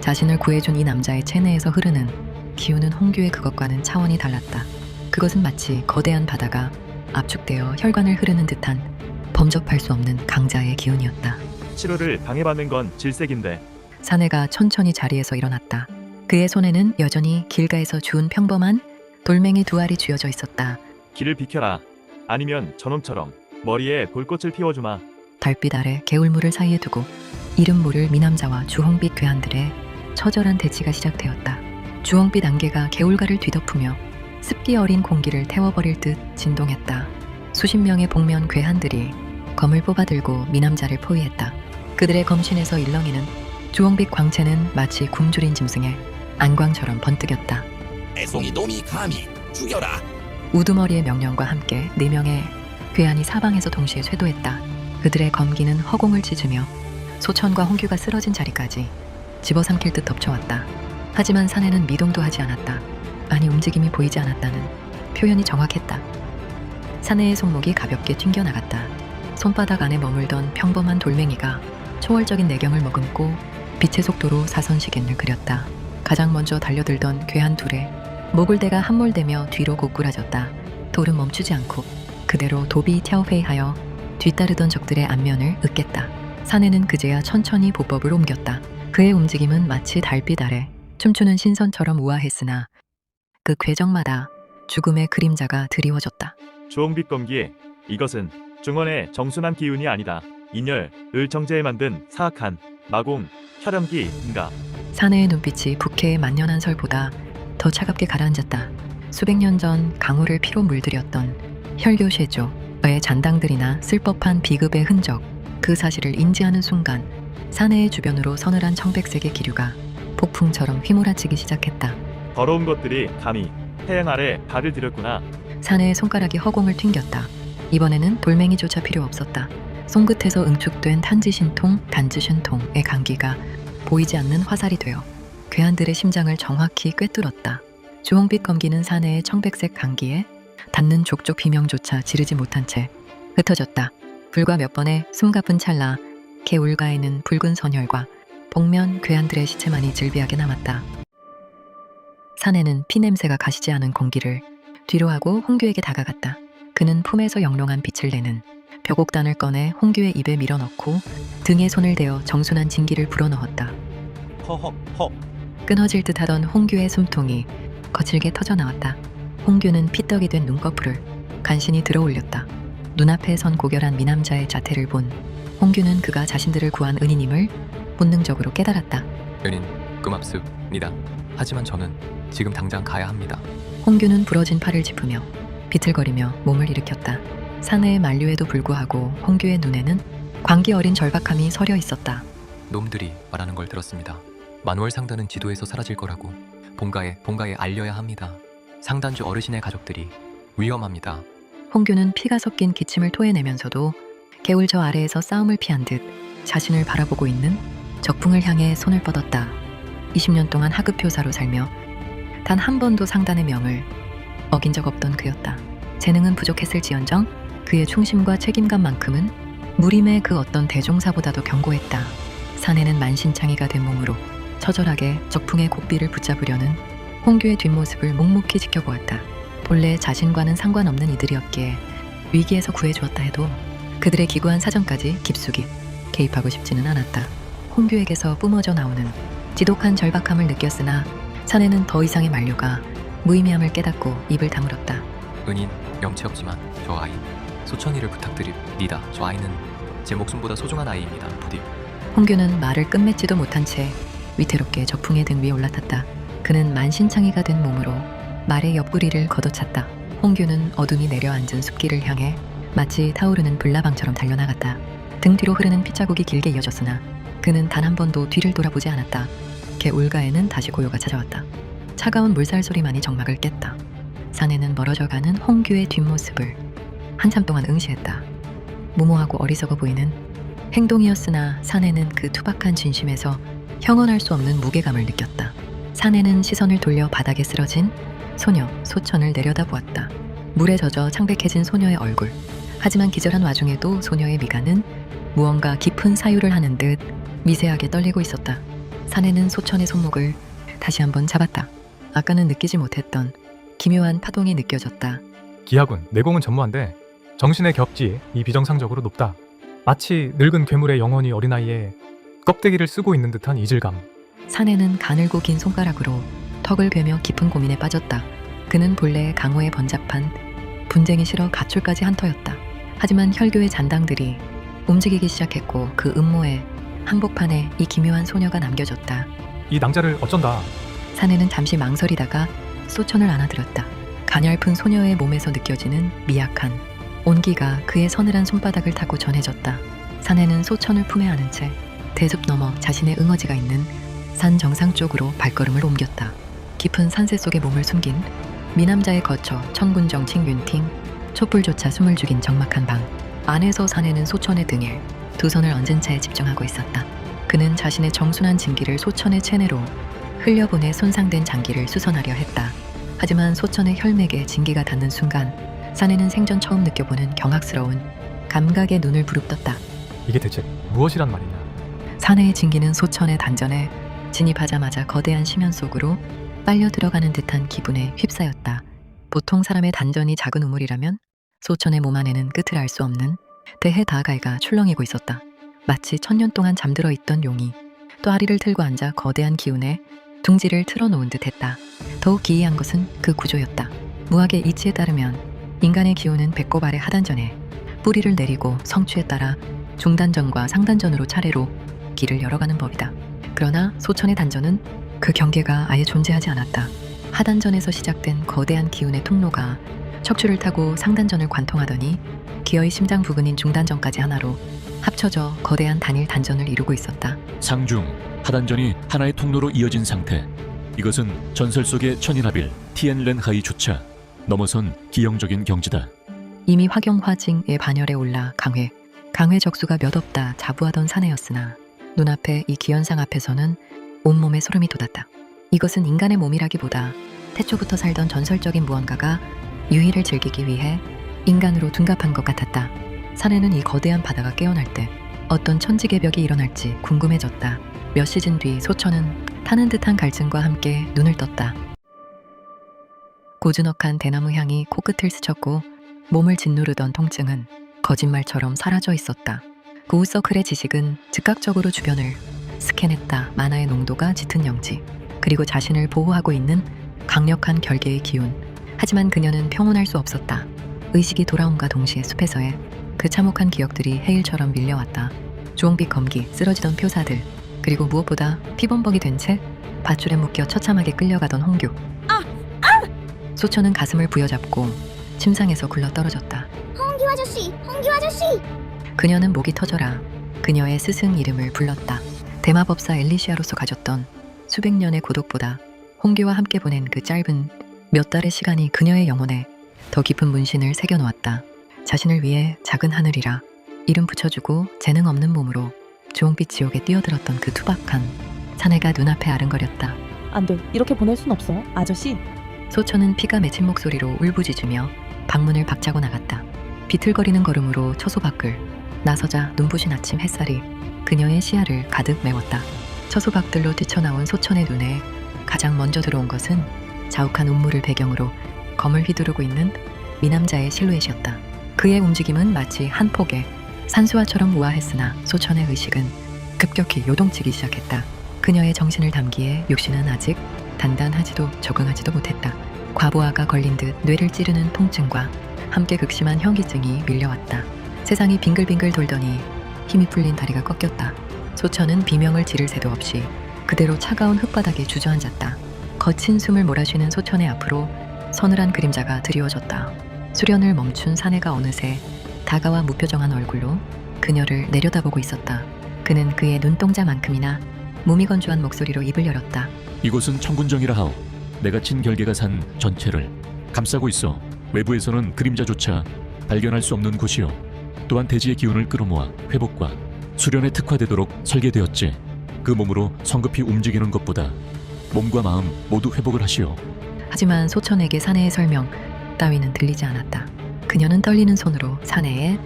자신을 구해준 이 남자의 체내에서 흐르는 기운은 홍규의 그것과는 차원이 달랐다. 그것은 마치 거대한 바다가 압축되어 혈관을 흐르는 듯한 범접할 수 없는 강자의 기운이었다. 치료를 방해받는 건 질색인데. 사내가 천천히 자리에서 일어났다. 그의 손에는 여전히 길가에서 주운 평범한 돌멩이 두 알이 쥐어져 있었다. 길을 비켜라. 아니면 저놈처럼 머리에 불꽃을 피워주마. 달빛 아래 개울물을 사이에 두고 이름 모를 미남자와 주홍빛 괴한들의 처절한 대치가 시작되었다. 주홍빛 안개가 개울가를 뒤덮으며 습기 어린 공기를 태워버릴 듯 진동했다. 수십 명의 복면 괴한들이 검을 뽑아들고 미남자를 포위했다. 그들의 검신에서 일렁이는 주홍빛 광채는 마치 굶주린 짐승의 안광처럼 번뜩였다. 애송이 놈이 감히 죽여라. 우두머리의 명령과 함께 4명의 괴한이 사방에서 동시에 쇄도했다. 그들의 검기는 허공을 찢으며 소천과 홍규가 쓰러진 자리까지 집어삼킬 듯 덮쳐왔다. 하지만 사내는 미동도 하지 않았다. 아니 움직임이 보이지 않았다는 표현이 정확했다. 사내의 손목이 가볍게 튕겨나갔다. 손바닥 안에 머물던 평범한 돌멩이가 초월적인 내경을 머금고 빛의 속도로 사선시계를 그렸다. 가장 먼저 달려들던 괴한 둘의 목을 대가 함몰되며 뒤로 고꾸라졌다. 돌은 멈추지 않고 그대로 도비 튀아오페이하여 뒤따르던 적들의 안면을 으깼다. 사내는 그제야 천천히 보법을 옮겼다. 그의 움직임은 마치 달빛 아래 춤추는 신선처럼 우아했으나 그 궤적마다 죽음의 그림자가 드리워졌다. 주홍빛 검기, 이것은 중원의 정순한 기운이 아니다. 인열, 을 정제에 만든 사악한 마공, 혈염기인가. 사내의 눈빛이 북해의 만년한 설보다 더 차갑게 가라앉았다. 수백 년 전 강호를 피로 물들였던 혈교쉐조의 잔당들이나 쓸법한 비급의 흔적, 그 사실을 인지하는 순간 사내의 주변으로 서늘한 청백색의 기류가 폭풍처럼 휘몰아치기 시작했다. 더러운 것들이 감히 태양 아래 발을 들였구나. 사내의 손가락이 허공을 튕겼다. 이번에는 돌멩이조차 필요 없었다. 손끝에서 응축된 탄지신통, 단지신통의 간기가 보이지 않는 화살이 되어 괴한들의 심장을 정확히 꿰뚫었다. 주홍빛 검기는 사내의 청백색 간기에 닿는 족족 비명조차 지르지 못한 채 흩어졌다. 불과 몇 번의 숨가쁜 찰나 개 울가에는 붉은 선혈과 복면 괴한들의 시체만이 즐비하게 남았다. 사내는 피냄새가 가시지 않은 공기를 뒤로하고 홍규에게 다가갔다. 그는 품에서 영롱한 빛을 내는 벽옥단을 꺼내 홍규의 입에 밀어넣고 등에 손을 대어 정순한 진기를 불어넣었다. 허허허. 끊어질 듯하던 홍규의 숨통이 거칠게 터져나왔다. 홍규는 피떡이 된 눈꺼풀을 간신히 들어올렸다. 눈앞에 선 고결한 미남자의 자태를 본 홍규는 그가 자신들을 구한 은인임을 본능적으로 깨달았다. 은인, 고맙습니다. 하지만 저는 지금 당장 가야 합니다. 홍규는 부러진 팔을 짚으며 비틀거리며 몸을 일으켰다. 사내의 만류에도 불구하고 홍규의 눈에는 광기 어린 절박함이 서려 있었다. 놈들이 말하는 걸 들었습니다. 만월 상단은 지도에서 사라질 거라고 본가에 알려야 합니다. 상단주 어르신의 가족들이 위험합니다. 홍규는 피가 섞인 기침을 토해내면서도 개울 저 아래에서 싸움을 피한 듯 자신을 바라보고 있는 적풍을 향해 손을 뻗었다. 20년 동안 하급 교사로 살며 단 한 번도 상단의 명을 어긴 적 없던 그였다. 재능은 부족했을지언정 그의 충심과 책임감만큼은 무림의 그 어떤 대종사보다도 견고했다. 사내는 만신창이가 된 몸으로 처절하게 적풍의 고삐를 붙잡으려는 홍규의 뒷모습을 묵묵히 지켜보았다. 본래 자신과는 상관없는 이들이었기에 위기에서 구해주었다 해도 그들의 기구한 사정까지 깊숙이 개입하고 싶지는 않았다. 홍규에게서 뿜어져 나오는 지독한 절박함을 느꼈으나 사내는 더 이상의 만류가 무의미함을 깨닫고 입을 다물었다. 은인, 염치 없지만 저 아이 소천이를 부탁드립니다. 저 아이는 제 목숨보다 소중한 아이입니다. 부디. 홍규는 말을 끝맺지도 못한 채 위태롭게 적풍의 등 위에 올라탔다. 그는 만신창이가 된 몸으로 말의 옆구리를 걷어찼다. 홍규는 어둠이 내려앉은 숲길을 향해 마치 타오르는 불나방처럼 달려나갔다. 등 뒤로 흐르는 핏자국이 길게 이어졌으나 그는 단 한 번도 뒤를 돌아보지 않았다. 개 울가에는 다시 고요가 찾아왔다. 차가운 물살 소리만이 정막을 깼다. 사내는 멀어져가는 홍규의 뒷모습을 한참 동안 응시했다. 무모하고 어리석어 보이는 행동이었으나 사내는 그 투박한 진심에서 형언할 수 없는 무게감을 느꼈다. 사내는 시선을 돌려 바닥에 쓰러진 소녀 소천을 내려다보았다. 물에 젖어 창백해진 소녀의 얼굴. 하지만 기절한 와중에도 소녀의 미간은 무언가 깊은 사유를 하는 듯 미세하게 떨리고 있었다. 사내는 소천의 손목을 다시 한번 잡았다. 아까는 느끼지 못했던 기묘한 파동이 느껴졌다. 기하군, 내공은 전무한데 정신의 격지 이 비정상적으로 높다. 마치 늙은 괴물의 영혼이 어린아이의 껍데기를 쓰고 있는 듯한 이질감. 사내는 가늘고 긴 손가락으로 턱을 괴며 깊은 고민에 빠졌다. 그는 본래 강호에 번잡한 분쟁이 싫어 가출까지 한 터였다. 하지만 혈교의 잔당들이 움직이기 시작했고 그 음모에 한복판에 이 기묘한 소녀가 남겨졌다. 이 낭자를 어쩐다. 사내는 잠시 망설이다가 소천을 안아들었다. 가냘픈 소녀의 몸에서 느껴지는 미약한 온기가 그의 서늘한 손바닥을 타고 전해졌다. 사내는 소천을 품에 안은 채 대숲 너머 자신의 응어지가 있는 산 정상 쪽으로 발걸음을 옮겼다. 깊은 산세 속에 몸을 숨긴 미남자에 거쳐 천군정 칭윤팅 촛불조차 숨을 죽인 적막한 방 안에서 사내는 소천의 등에 두 손을 얹은 채 집중하고 있었다. 그는 자신의 정순한 진기를 소천의 체내로 흘려보내 손상된 장기를 수선하려 했다. 하지만 소천의 혈맥에 진기가 닿는 순간 사내는 생전 처음 느껴보는 경악스러운 감각에 눈을 부릅떴다. 이게 대체 무엇이란 말이냐? 사내의 진기는 소천의 단전에 진입하자마자 거대한 심연 속으로 빨려 들어가는 듯한 기분에 휩싸였다. 보통 사람의 단전이 작은 우물이라면 소천의 몸 안에는 끝을 알 수 없는 대해다가이가 출렁이고 있었다. 마치 천년 동안 잠들어 있던 용이 또 아리를 틀고 앉아 거대한 기운에 둥지를 틀어놓은 듯했다. 더욱 기이한 것은 그 구조였다. 무학의 이치에 따르면 인간의 기운은 배꼽 아래 하단전에 뿌리를 내리고 성추에 따라 중단전과 상단전으로 차례로 길을 열어가는 법이다. 그러나 소천의 단전은 그 경계가 아예 존재하지 않았다. 하단전에서 시작된 거대한 기운의 통로가 척추를 타고 상단전을 관통하더니 기어의 심장 부근인 중단전까지 하나로 합쳐져 거대한 단일 단전을 이루고 있었다. 상중, 하단전이 하나의 통로로 이어진 상태. 이것은 전설 속의 천인하빌 티엔렌하이 주차 넘어선 기형적인 경지다. 이미 화경화징의 반열에 올라 강회 적수가 몇 없다 자부하던 사내였으나 눈앞에 이 기현상 앞에서는 온몸에 소름이 돋았다. 이것은 인간의 몸이라기보다 태초부터 살던 전설적인 무언가가 유희를 즐기기 위해 인간으로 둔갑한 것 같았다. 사내는 이 거대한 바다가 깨어날 때 어떤 천지개벽이 일어날지 궁금해졌다. 몇 시즌 뒤 소천은 타는 듯한 갈증과 함께 눈을 떴다. 고즈넉한 대나무 향이 코끝을 스쳤고 몸을 짓누르던 통증은 거짓말처럼 사라져 있었다. 고우서클의 지식은 즉각적으로 주변을 스캔했다. 만화의 농도가 짙은 영지, 그리고 자신을 보호하고 있는 강력한 결계의 기운. 하지만 그녀는 평온할 수 없었다. 의식이 돌아옴과 동시에 숲에서의 그 참혹한 기억들이 해일처럼 밀려왔다. 주홍빛 검기, 쓰러지던 표사들, 그리고 무엇보다 피범벅이 된 채 밧줄에 묶여 처참하게 끌려가던 홍규. 소천은 가슴을 부여잡고 침상에서 굴러떨어졌다. 홍규 아저씨! 그녀는 목이 터져라 그녀의 스승 이름을 불렀다. 대마법사 엘리시아로서 가졌던 수백 년의 고독보다 홍규와 함께 보낸 그 짧은 몇 달의 시간이 그녀의 영혼에 더 깊은 문신을 새겨놓았다. 자신을 위해 작은 하늘이라 이름 붙여주고 재능 없는 몸으로 주홍빛 지옥에 뛰어들었던 그 투박한 사내가 눈앞에 아른거렸다. 안 돼. 이렇게 보낼 순 없어. 아저씨. 소천은 피가 맺힌 목소리로 울부짖으며 방문을 박차고 나갔다. 비틀거리는 걸음으로 처소 밖을 나서자 눈부신 아침 햇살이 그녀의 시야를 가득 메웠다. 처소 밖들로 뛰쳐나온 소천의 눈에 가장 먼저 들어온 것은 자욱한 운물을 배경으로 검을 휘두르고 있는 미남자의 실루엣이었다. 그의 움직임은 마치 한 폭의 산수화처럼 우아했으나 소천의 의식은 급격히 요동치기 시작했다. 그녀의 정신을 담기에 육신은 아직 단단하지도 적응하지도 못했다. 과부하가 걸린 듯 뇌를 찌르는 통증과 함께 극심한 현기증이 밀려왔다. 세상이 빙글빙글 돌더니 힘이 풀린 다리가 꺾였다. 소천은 비명을 지를 새도 없이 그대로 차가운 흙바닥에 주저앉았다. 거친 숨을 몰아쉬는 소천의 앞으로 서늘한 그림자가 드리워졌다. 수련을 멈춘 사내가 어느새 다가와 무표정한 얼굴로 그녀를 내려다보고 있었다. 그는 그의 눈동자만큼이나 무미건조한 목소리로 입을 열었다. 이곳은 청군정이라 하오. 내가 친 결계가 산 전체를 감싸고 있어. 외부에서는 그림자조차 발견할 수 없는 곳이요. 또한 대지의 기운을 끌어모아 회복과 수련에 특화되도록 설계되었지. 그 몸으로 성급히 움직이는 것보다 몸과 마음 모두 회복을 하시오. 하지만 소천에게 사내의 설명 따위는 들리지 않았다. 그녀는 떨리는 손으로 사내의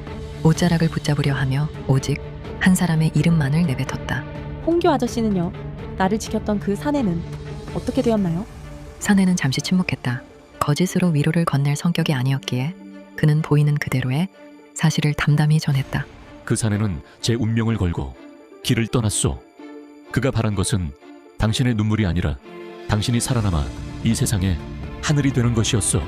옷자락을 붙잡으려 하며 오직 한 사람의 이름만을 내뱉었다. 홍규 아저씨는요? 나를 지켰던 그 사내는 어떻게 되었나요? 사내는 잠시 침묵했다. 거짓으로 위로를 건넬 성격이 아니었기에 그는 보이는 그대로의 사실을 담담히 전했다. 그 사내는 제 운명을 걸고 길을 떠났소. 그가 바란 것은 당신의 눈물이 아니라 당신이 살아남아 이 세상에 하늘이 되는 것이었소.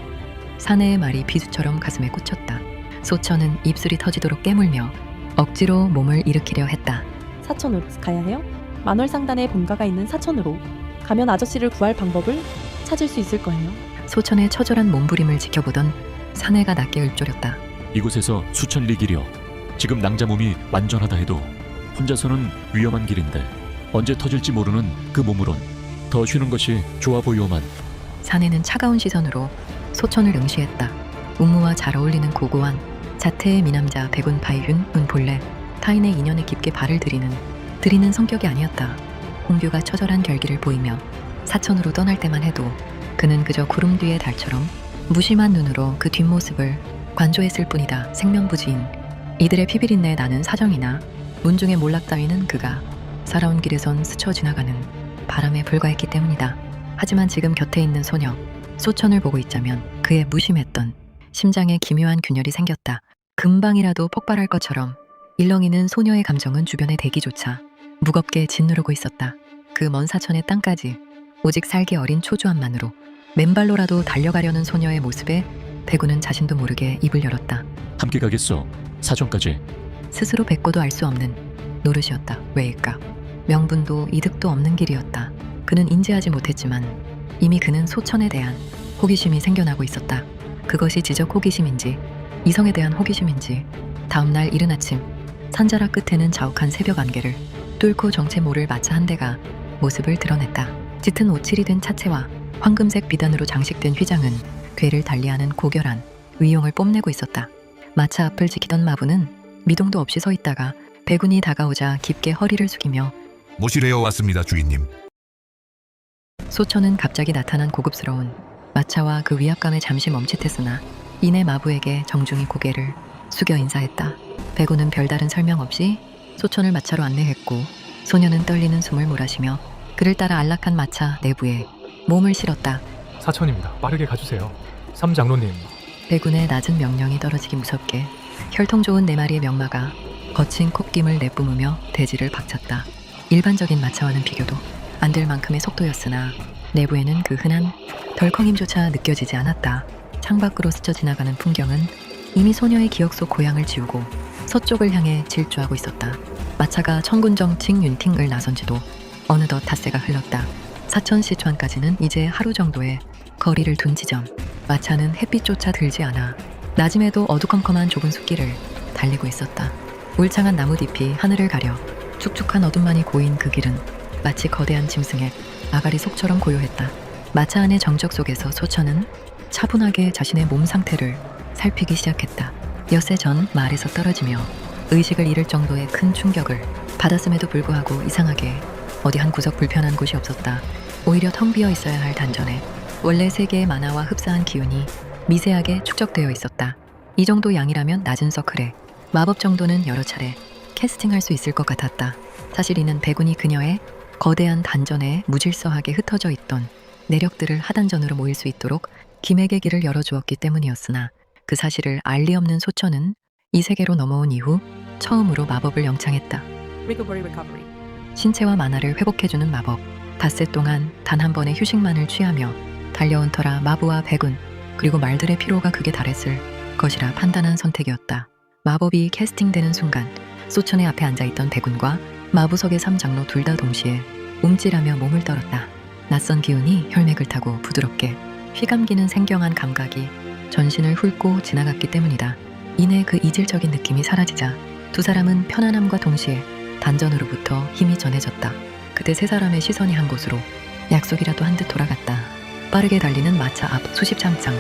사내의 말이 비수처럼 가슴에 꽂혔다. 소천은 입술이 터지도록 깨물며 억지로 몸을 일으키려 했다. 사천으로 가야 해요? 만월상단에 본가가 있는 사천으로 가면 아저씨를 구할 방법을 찾을 수 있을 거예요. 소천의 처절한 몸부림을 지켜보던 사내가 낮게 읊조렸다. 이곳에서 수천 리 길이여. 지금 낭자 몸이 완전하다 해도 혼자서는 위험한 길인데 언제 터질지 모르는 그 몸으론 더 쉬는 것이 좋아 보이오만. 사내는 차가운 시선으로 소천을 응시했다. 운무와 잘 어울리는 고고한 자태의 미남자 백운 바이윤은 본래 타인의 인연에 깊게 발을 들이는 성격이 아니었다. 홍규가 처절한 결기를 보이며 사천으로 떠날 때만 해도 그는 그저 구름 뒤의 달처럼 무심한 눈으로 그 뒷모습을 관조했을 뿐이다. 생면부지인 이들의 피비린내에 나는 사정이나 문중의 몰락 따위는 그가 살아온 길에선 스쳐 지나가는 바람에 불과했기 때문이다. 하지만 지금 곁에 있는 소녀 소천을 보고 있자면 그의 무심했던 심장에 기묘한 균열이 생겼다. 금방이라도 폭발할 것처럼 일렁이는 소녀의 감정은 주변의 대기조차 무겁게 짓누르고 있었다. 그 먼 사천의 땅까지 오직 살기 어린 초조함만으로 맨발로라도 달려가려는 소녀의 모습에 백우는 자신도 모르게 입을 열었다. 함께 가겠소. 사정까지. 스스로 뱉고도 알 수 없는 노릇이었다. 왜일까? 명분도 이득도 없는 길이었다. 그는 인지하지 못했지만 이미 그는 소천에 대한 호기심이 생겨나고 있었다. 그것이 지적 호기심인지 이성에 대한 호기심인지 다음날 이른 아침 산자락 끝에는 자욱한 새벽 안개를 뚫고 정체 모를 마차 한 대가 모습을 드러냈다. 짙은 오칠이 된 차체와 황금색 비단으로 장식된 휘장은 괴를 달리하는 고결한 위용을 뽐내고 있었다. 마차 앞을 지키던 마부는 미동도 없이 서 있다가 백운이 다가오자 깊게 허리를 숙이며 모시레어 왔습니다, 주인님. 소천은 갑자기 나타난 고급스러운 마차와 그 위압감에 잠시 멈칫했으나 이내 마부에게 정중히 고개를 숙여 인사했다. 백운은 별다른 설명 없이 소천을 마차로 안내했고 소녀는 떨리는 숨을 몰아쉬며 그를 따라 안락한 마차 내부에 몸을 실었다. 사천입니다. 빠르게 가주세요. 삼장로님. 백운의 낮은 명령이 떨어지기 무섭게 혈통 좋은 네 마리의 명마가 거친 콧김을 내뿜으며 대지를 박쳤다. 일반적인 마차와는 비교도 안 될 만큼의 속도였으나 내부에는 그 흔한 덜컹임조차 느껴지지 않았다. 창밖으로 스쳐 지나가는 풍경은 이미 소녀의 기억 속 고향을 지우고 서쪽을 향해 질주하고 있었다. 마차가 청군정칭 윤팅을 나선 지도 어느덧 닷새가 흘렀다. 사천 시川까지는 이제 하루 정도의 거리를 둔 지점. 마차는 햇빛조차 들지 않아 낮임에도 어두컴컴한 좁은 숲길을 달리고 있었다. 울창한 나무잎이 하늘을 가려 축축한 어둠만이 고인 그 길은 마치 거대한 짐승의 아가리 속처럼 고요했다. 마차 안의 정적 속에서 소천은 차분하게 자신의 몸 상태를 살피기 시작했다. 엿새 전 말에서 떨어지며 의식을 잃을 정도의 큰 충격을 받았음에도 불구하고 이상하게 어디 한 구석 불편한 곳이 없었다. 오히려 텅 비어 있어야 할 단전에 원래 세계의 만화와 흡사한 기운이 미세하게 축적되어 있었다. 이 정도 양이라면 낮은 서클에 마법 정도는 여러 차례 캐스팅할 수 있을 것 같았다. 사실 이는 백운이 그녀의 거대한 단전에 무질서하게 흩어져 있던 내력들을 하단전으로 모일 수 있도록 김에게 길을 열어주었기 때문이었으나 그 사실을 알 리 없는 소천은 이 세계로 넘어온 이후 처음으로 마법을 영창했다. 신체와 만화를 회복해주는 마법. 닷새 동안 단 한 번의 휴식만을 취하며 달려온 터라 마부와 백운 그리고 말들의 피로가 극에 달했을 것이라 판단한 선택이었다. 마법이 캐스팅되는 순간 소천의 앞에 앉아있던 백운과 마부석의 삼장로 둘 다 동시에 움찔하며 몸을 떨었다. 낯선 기운이 혈맥을 타고 부드럽게 휘감기는 생경한 감각이 전신을 훑고 지나갔기 때문이다. 이내 그 이질적인 느낌이 사라지자 두 사람은 편안함과 동시에 단전으로부터 힘이 전해졌다. 그때 세 사람의 시선이 한 곳으로 약속이라도 한 듯 돌아갔다. 빠르게 달리는 마차 앞 수십 잠장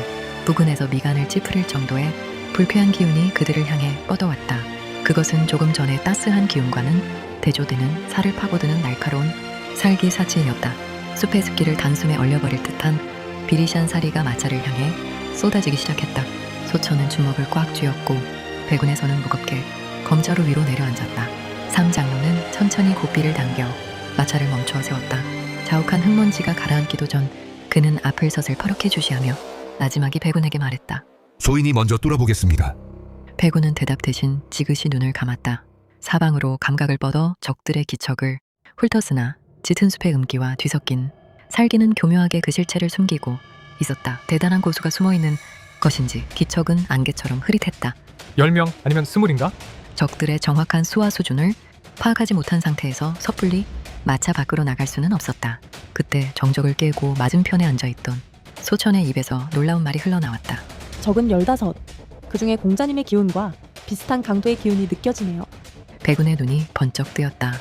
부근에서 미간을 찌푸릴 정도의 불쾌한 기운이 그들을 향해 뻗어왔다. 그것은 조금 전에 따스한 기운과는 대조되는 살을 파고드는 날카로운 살기사치였다. 숲의 습기를 단숨에 얼려버릴 듯한 비리시한 사리가 마차를 향해 쏟아지기 시작했다. 소천은 주먹을 꽉 쥐었고 백운의 손은 무겁게 검자루 위로 내려앉았다. 삼장로는 천천히 고삐를 당겨 마차를 멈추어 세웠다. 자욱한 흙먼지가 가라앉기도 전 그는 앞을 서슬 퍼렇게 주시하며 나지막이 백운에게 말했다. 소인이 먼저 뚫어보겠습니다. 백운은 대답 대신 지그시 눈을 감았다. 사방으로 감각을 뻗어 적들의 기척을 훑었으나 짙은 숲의 음기와 뒤섞인 살기는 교묘하게 그 실체를 숨기고 있었다. 대단한 고수가 숨어있는 것인지 기척은 안개처럼 흐릿했다. 10명 아니면 20인가? 적들의 정확한 수와 수준을 파악하지 못한 상태에서 섣불리 마차 밖으로 나갈 수는 없었다. 그때 정적을 깨고 맞은편에 앉아있던 소천의 입에서 놀라운 말이 흘러나왔다. 적은 15. 그중에 공자님의 기운과 비슷한 강도의 기운이 느껴지네요. 백운의 눈이 번쩍 뜨였다.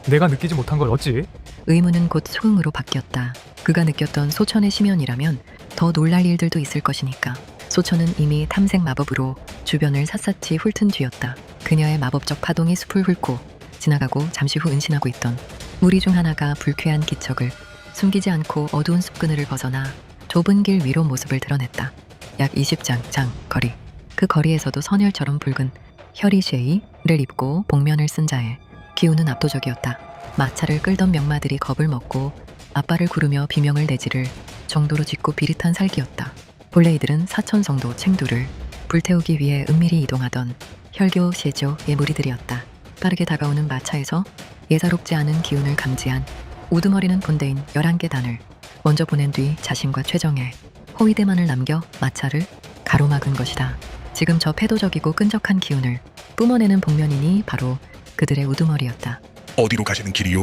내가 느끼지 못한 걸 어찌? 의문은 곧 소응으로 바뀌었다. 그가 느꼈던 소천의 심연이라면 더 놀랄 일들도 있을 것이니까. 소천은 이미 탐색 마법으로 주변을 샅샅이 훑은 뒤였다. 그녀의 마법적 파동이 숲을 훑고 지나가고 잠시 후 은신하고 있던 무리 중 하나가 불쾌한 기척을 숨기지 않고 어두운 숲그늘을 벗어나 좁은 길 위로 모습을 드러냈다. 약 20장 거리. 그 거리에서도 선혈처럼 붉은 혈이쉐이를 입고 복면을 쓴 자의 기운은 압도적이었다. 마차를 끌던 명마들이 겁을 먹고 앞발을 구르며 비명을 내지를 정도로 짙고 비릿한 살기였다. 본래 이들은 사천성도 챙두를 불태우기 위해 은밀히 이동하던 혈교 세조의 무리들이었다. 빠르게 다가오는 마차에서 예사롭지 않은 기운을 감지한 우두머리는 본대인 11개 단을 먼저 보낸 뒤 자신과 최정의 호위대만을 남겨 마차를 가로막은 것이다. 지금 저 패도적이고 끈적한 기운을 뿜어내는 복면인이 바로 그들의 우두머리였다. 어디로 가시는 길이요?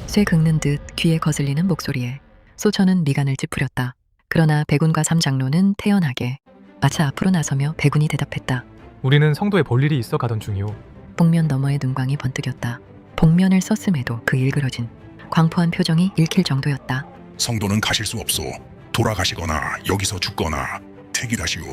쇠 긁는 듯 귀에 거슬리는 목소리에 소천은 미간을 찌푸렸다. 그러나 백운과 삼장로는 태연하게 마차 앞으로 나서며 백운이 대답했다. 우리는 성도에 볼 일이 있어 가던 중이오. 복면 너머의 눈광이 번뜩였다. 복면을 썼음에도 그 일그러진 광포한 표정이 읽힐 정도였다. 성도는 가실 수 없소. 돌아가시거나 여기서 죽거나 택이라시오.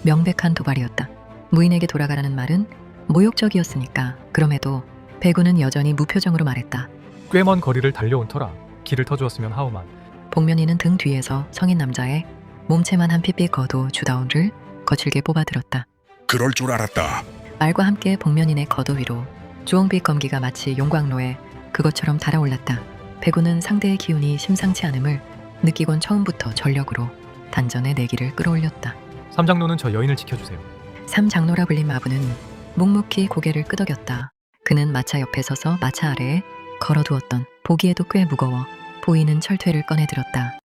명백한 도발이었다. 무인에게 돌아가라는 말은 모욕적이었으니까. 그럼에도 백운은 여전히 무표정으로 말했다. 꽤 먼 거리를 달려온 터라 길을 터주었으면 하오만. 복면이는 등 뒤에서 성인 남자의 몸체만 한 핏빛 겉옷 주다운을 거칠게 뽑아들었다. 그럴 줄 알았다. 말과 함께 복면인의 겉옷 위로 주홍빛 검기가 마치 용광로에 그것처럼 달아올랐다. 백운은 상대의 기운이 심상치 않음을 느끼곤 처음부터 전력으로 단전의 내기를 끌어올렸다. 삼장로는 저 여인을 지켜주세요. 삼장로라 불린 마부는 묵묵히 고개를 끄덕였다. 그는 마차 옆에 서서 마차 아래에 걸어두었던 보기에도 꽤 무거워 보이는 철퇴를 꺼내들었다.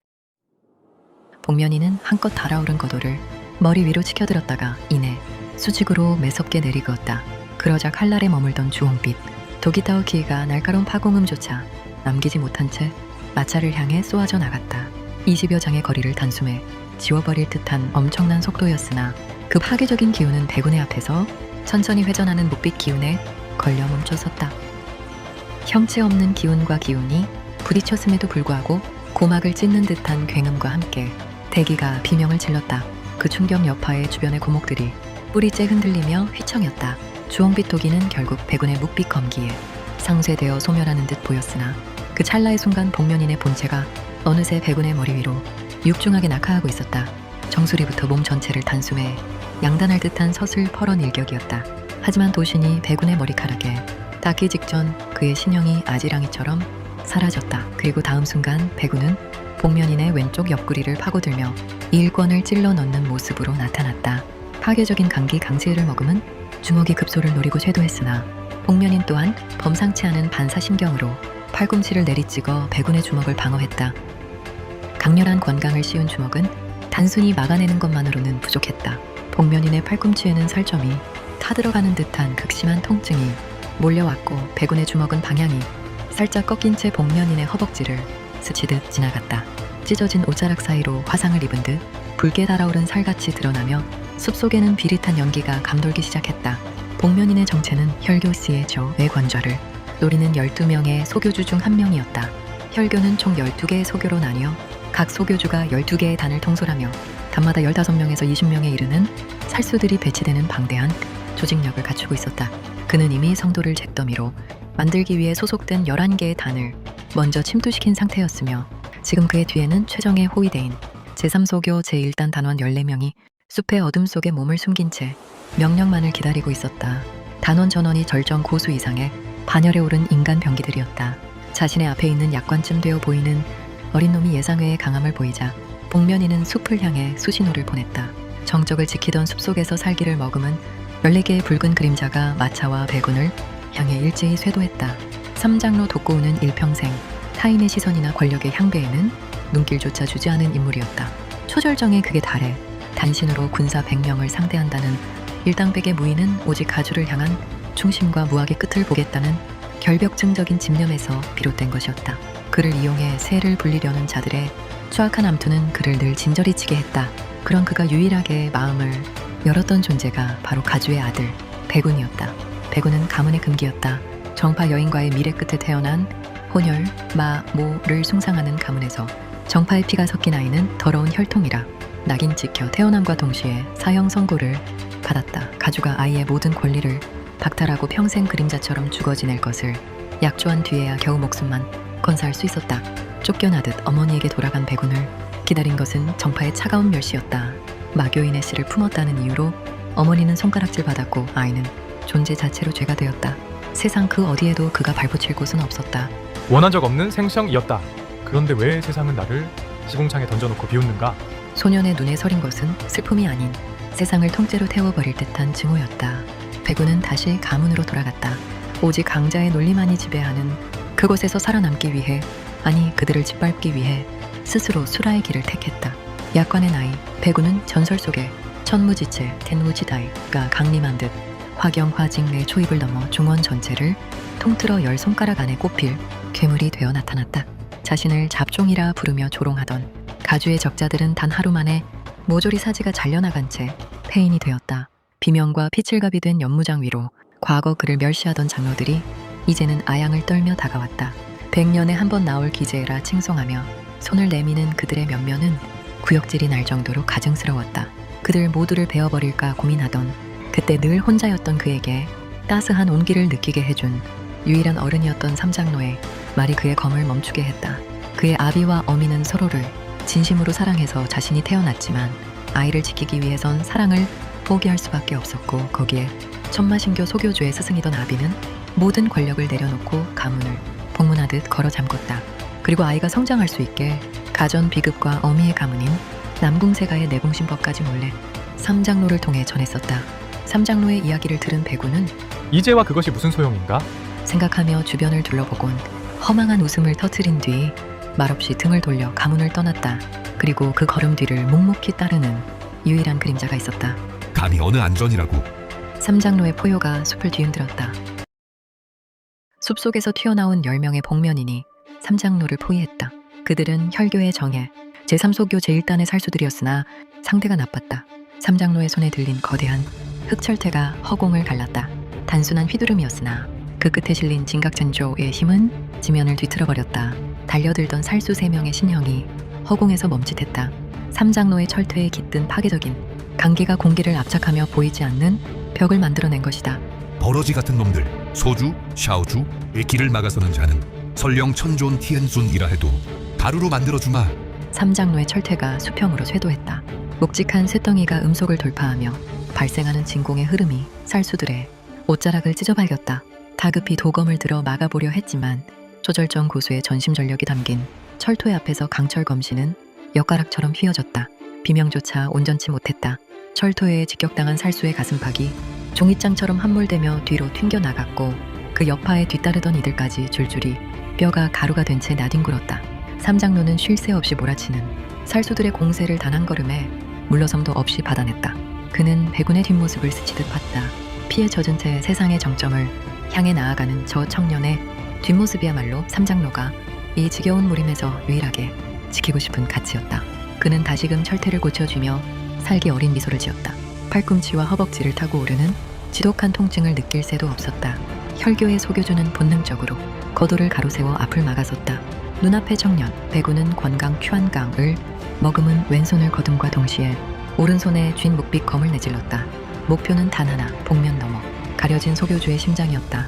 복면이는 한껏 달아오른 겉옷을 머리 위로 치켜들었다가 이내 수직으로 매섭게 내리그었다. 그러자 칼날에 머물던 주홍빛 도기타오 기가 날카로운 파공음조차 남기지 못한 채 마차를 향해 쏘아져 나갔다. 20여 장의 거리를 단숨에 지워버릴 듯한 엄청난 속도였으나 그 파괴적인 기운은 백운의 앞에서 천천히 회전하는 묵빛 기운에 걸려 멈춰섰다. 형체 없는 기운과 기운이 부딪혔음에도 불구하고 고막을 찢는 듯한 굉음과 함께 대기가 비명을 질렀다. 그 충격 여파에 주변의 고목들이 뿌리째 흔들리며 휘청였다. 주홍빛 도기는 결국 백운의 묵빛 검기에 상쇄되어 소멸하는 듯 보였으나 그 찰나의 순간 복면인의 본체가 어느새 백운의 머리 위로 육중하게 낙하하고 있었다. 정수리부터 몸 전체를 단숨에 양단할 듯한 서슬 펄런 일격이었다. 하지만 도신이 백운의 머리카락에 닿기 직전 그의 신형이 아지랑이처럼 사라졌다. 그리고 다음 순간 백운은 복면인의 왼쪽 옆구리를 파고들며 일권을 찔러 넣는 모습으로 나타났다. 파괴적인 감기 강제를 머금은 주먹이 급소를 노리고 쇄도했으나 복면인 또한 범상치 않은 반사신경으로 팔꿈치를 내리찍어 백운의 주먹을 방어했다. 강렬한 권강을 씌운 주먹은 단순히 막아내는 것만으로는 부족했다. 복면인의 팔꿈치에는 살점이 타들어가는 듯한 극심한 통증이 몰려왔고 백운의 주먹은 방향이 살짝 꺾인 채 복면인의 허벅지를 스치듯 지나갔다. 찢어진 옷자락 사이로 화상을 입은 듯 붉게 달아오른 살같이 드러나며 숲속에는 비릿한 연기가 감돌기 시작했다. 복면인의 정체는 혈교씨의 조의 관좌를 노리는 12명의 소교주 중 한 명이었다. 혈교는 총 12개의 소교로 나뉘어 각 소교주가 12개의 단을 통솔하며 단마다 15명에서 20명에 이르는 살수들이 배치되는 방대한 조직력을 갖추고 있었다. 그는 이미 성도를 잿더미로 만들기 위해 소속된 11개의 단을 먼저 침투시킨 상태였으며 지금 그의 뒤에는 최정의 호위대인 제3소교 제1단 단원 14명이 숲의 어둠 속에 몸을 숨긴 채 명령만을 기다리고 있었다. 단원 전원이 절정 고수 이상의 반열에 오른 인간 병기들이었다. 자신의 앞에 있는 약관쯤 되어 보이는 어린 놈이 예상외의 강함을 보이자 복면이는 숲을 향해 수신호를 보냈다. 정적을 지키던 숲속에서 살기를 머금은 14개의 붉은 그림자가 마차와 백운을 향해 일제히 쇄도했다. 삼장로 독고우는 일평생 타인의 시선이나 권력의 향배에는 눈길조차 주지 않은 인물이었다. 초절정에 극에 달해 단신으로 군사 100명을 상대한다는 일당백의 무의는 오직 가주를 향한 충심과 무학의 끝을 보겠다는 결벽증적인 집념에서 비롯된 것이었다. 그를 이용해 세를 불리려는 자들의 추악한 암투는 그를 늘 진저리 치게 했다. 그런 그가 유일하게 마음을 열었던 존재가 바로 가주의 아들 백운이었다. 백운은 가문의 금기였다. 정파 여인과의 미래 끝에 태어난 혼혈, 마, 모를 숭상하는 가문에서 정파의 피가 섞인 아이는 더러운 혈통이라 낙인 찍혀 태어남과 동시에 사형 선고를 받았다. 가주가 아이의 모든 권리를 박탈하고 평생 그림자처럼 죽어 지낼 것을 약조한 뒤에야 겨우 목숨만 건사할 수 있었다. 쫓겨나듯 어머니에게 돌아간 백운을 기다린 것은 정파의 차가운 멸시였다. 마교인의 씨를 품었다는 이유로 어머니는 손가락질 받았고 아이는 존재 자체로 죄가 되었다. 세상 그 어디에도 그가 발붙일 곳은 없었다. 원한 적 없는 생성이었다. 그런데 왜 세상은 나를 시궁창에 던져놓고 비웃는가? 소년의 눈에 서린 것은 슬픔이 아닌 세상을 통째로 태워버릴 듯한 증오였다. 백운은 다시 가문으로 돌아갔다. 오직 강자의 논리만이 지배하는 그곳에서 살아남기 위해, 아니 그들을 짓밟기 위해 스스로 수라의 길을 택했다. 약관의 나이, 백운은 전설 속에 천무지체, 텐무지다이가 강림한 듯 화경화직 내 초입을 넘어 중원 전체를 통틀어 10손가락 안에 꼽힐 괴물이 되어 나타났다. 자신을 잡종이라 부르며 조롱하던 가주의 적자들은 단 하루 만에 모조리 사지가 잘려나간 채 폐인이 되었다. 비명과 피칠갑이 된 연무장 위로 과거 그를 멸시하던 장로들이 이제는 아양을 떨며 다가왔다. 100년에 한 번 나올 기재라 칭송하며 손을 내미는 그들의 면면은 구역질이 날 정도로 가증스러웠다. 그들 모두를 베어버릴까 고민하던 그때 늘 혼자였던 그에게 따스한 온기를 느끼게 해준 유일한 어른이었던 삼장로의 말이 그의 검을 멈추게 했다. 그의 아비와 어미는 서로를 진심으로 사랑해서 자신이 태어났지만 아이를 지키기 위해선 사랑을 포기할 수밖에 없었고, 거기에 천마신교 소교주의 스승이던 아비는 모든 권력을 내려놓고 가문을 복문하듯 걸어 잠궜다. 그리고 아이가 성장할 수 있게 가전 비급과 어미의 가문인 남궁세가의 내공신법까지 몰래 삼장로를 통해 전했었다. 삼장로의 이야기를 들은 백운은 이제와 그것이 무슨 소용인가? 생각하며 주변을 둘러보곤 허망한 웃음을 터뜨린 뒤 말없이 등을 돌려 가문을 떠났다. 그리고 그 걸음 뒤를 묵묵히 따르는 유일한 그림자가 있었다. 감히 어느 안전이라고. 삼장로의 포효가 숲을 뒤흔들었다. 숲속에서 튀어나온 10명의 복면이니 삼장로를 포위했다. 그들은 혈교의 정예, 제3소교 제1단의 살수들이었으나 상대가 나빴다. 삼장로의 손에 들린 거대한 흑철퇴가 허공을 갈랐다. 단순한 휘두름이었으나 그 끝에 실린 진각천조의 힘은 지면을 뒤틀어버렸다. 달려들던 살수 3명의 신형이 허공에서 멈칫했다. 삼장로의 철퇴에 깃든 파괴적인 강기가 공기를 압착하며 보이지 않는 벽을 만들어낸 것이다. 버러지 같은 놈들, 소주, 샤오주의 길을 막아서는 자는 설령 천존 티엔순이라 해도 가루로 만들어주마. 삼장로의 철퇴가 수평으로 쇄도했다. 묵직한 쇳덩이가 음속을 돌파하며 발생하는 진공의 흐름이 살수들의 옷자락을 찢어발겼다. 다급히 도검을 들어 막아보려 했지만 조절정 고수의 전심전력이 담긴 철토의 앞에서 강철 검신은 엿가락처럼 휘어졌다. 비명조차 온전치 못했다. 철토에 직격당한 살수의 가슴팍이 종잇장처럼 함몰되며 뒤로 튕겨나갔고 그 여파에 뒤따르던 이들까지 줄줄이 뼈가 가루가 된 채 나뒹굴었다. 삼장로는 쉴 새 없이 몰아치는 살수들의 공세를 단 한 걸음에 물러섬도 없이 받아냈다. 그는 백운의 뒷모습을 스치듯 봤다. 피에 젖은 채 세상의 정점을 향해 나아가는 저 청년의 뒷모습이야말로 삼장로가 이 지겨운 무림에서 유일하게 지키고 싶은 가치였다. 그는 다시금 철퇴를 고쳐주며 살기 어린 미소를 지었다. 팔꿈치와 허벅지를 타고 오르는 지독한 통증을 느낄 새도 없었다. 혈교의 소교주는 본능적으로 거도를 가로세워 앞을 막아섰다. 눈앞의 청년 백운은 권강 큐안강을 머금은 왼손을 거둠과 동시에 오른손에 쥔 묵빛 검을 내질렀다. 목표는 단 하나, 복면 넘어 가려진 소교주의 심장이었다.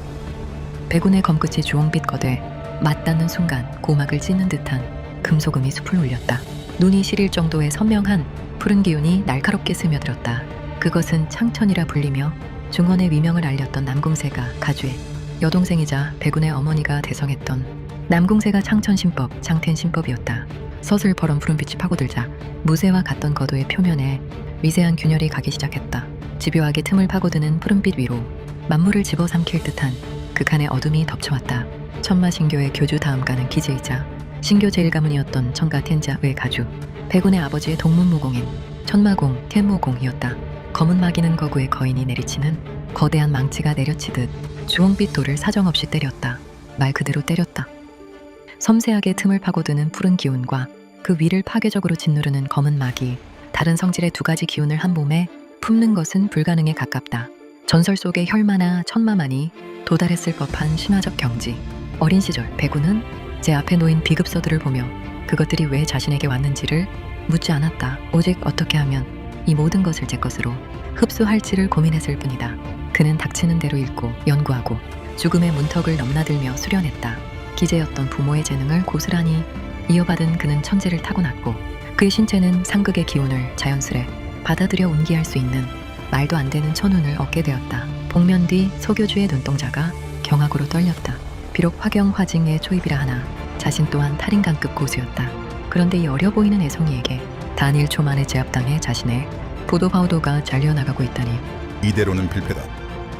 백운의 검끝이 주홍빛 거대 맞닿는 순간 고막을 찢는 듯한 금소금이 숲을 울렸다. 눈이 시릴 정도의 선명한 푸른 기운이 날카롭게 스며들었다. 그것은 창천이라 불리며 중원의 위명을 알렸던 남궁세가 가주의 여동생이자 백운의 어머니가 대성했던 남궁세가 창천신법, 장텐신법이었다. 서슬퍼런 푸른빛이 파고들자 무쇠와 같던 거도의 표면에 미세한 균열이 가기 시작했다. 집요하게 틈을 파고드는 푸른빛 위로 만물을 집어삼킬 듯한 극한의 어둠이 덮쳐왔다. 천마신교의 교주 다음가는 기재이자 신교 제1가문이었던 청가텐자의 가주 백운의 아버지의 동문무공인 천마공 텐모공이었다. 검은 막이는 거구의 거인이 내리치는 거대한 망치가 내려치듯 주홍빛 돌을 사정없이 때렸다. 말 그대로 때렸다. 섬세하게 틈을 파고드는 푸른 기운과 그 위를 파괴적으로 짓누르는 검은 막이 다른 성질의 두 가지 기운을 한 몸에 품는 것은 불가능에 가깝다. 전설 속의 혈마나 천마만이 도달했을 법한 신화적 경지. 어린 시절 백운은 제 앞에 놓인 비급서들을 보며 그것들이 왜 자신에게 왔는지를 묻지 않았다. 오직 어떻게 하면 이 모든 것을 제 것으로 흡수할지를 고민했을 뿐이다. 그는 닥치는 대로 읽고 연구하고 죽음의 문턱을 넘나들며 수련했다. 기재였던 부모의 재능을 고스란히 이어받은 그는 천재를 타고났고 그의 신체는 상극의 기운을 자연스레 받아들여 운기할 수 있는 말도 안 되는 천운을 얻게 되었다. 복면 뒤 소교주의 눈동자가 경악으로 떨렸다. 비록 화경화징의 초입이라 하나 자신 또한 탈인간급 고수였다. 그런데 이 어려 보이는 애송이에게 단 1초 만에 제압당해 자신의 보도파우도가 잘려나가고 있다니 이대로는 필패다.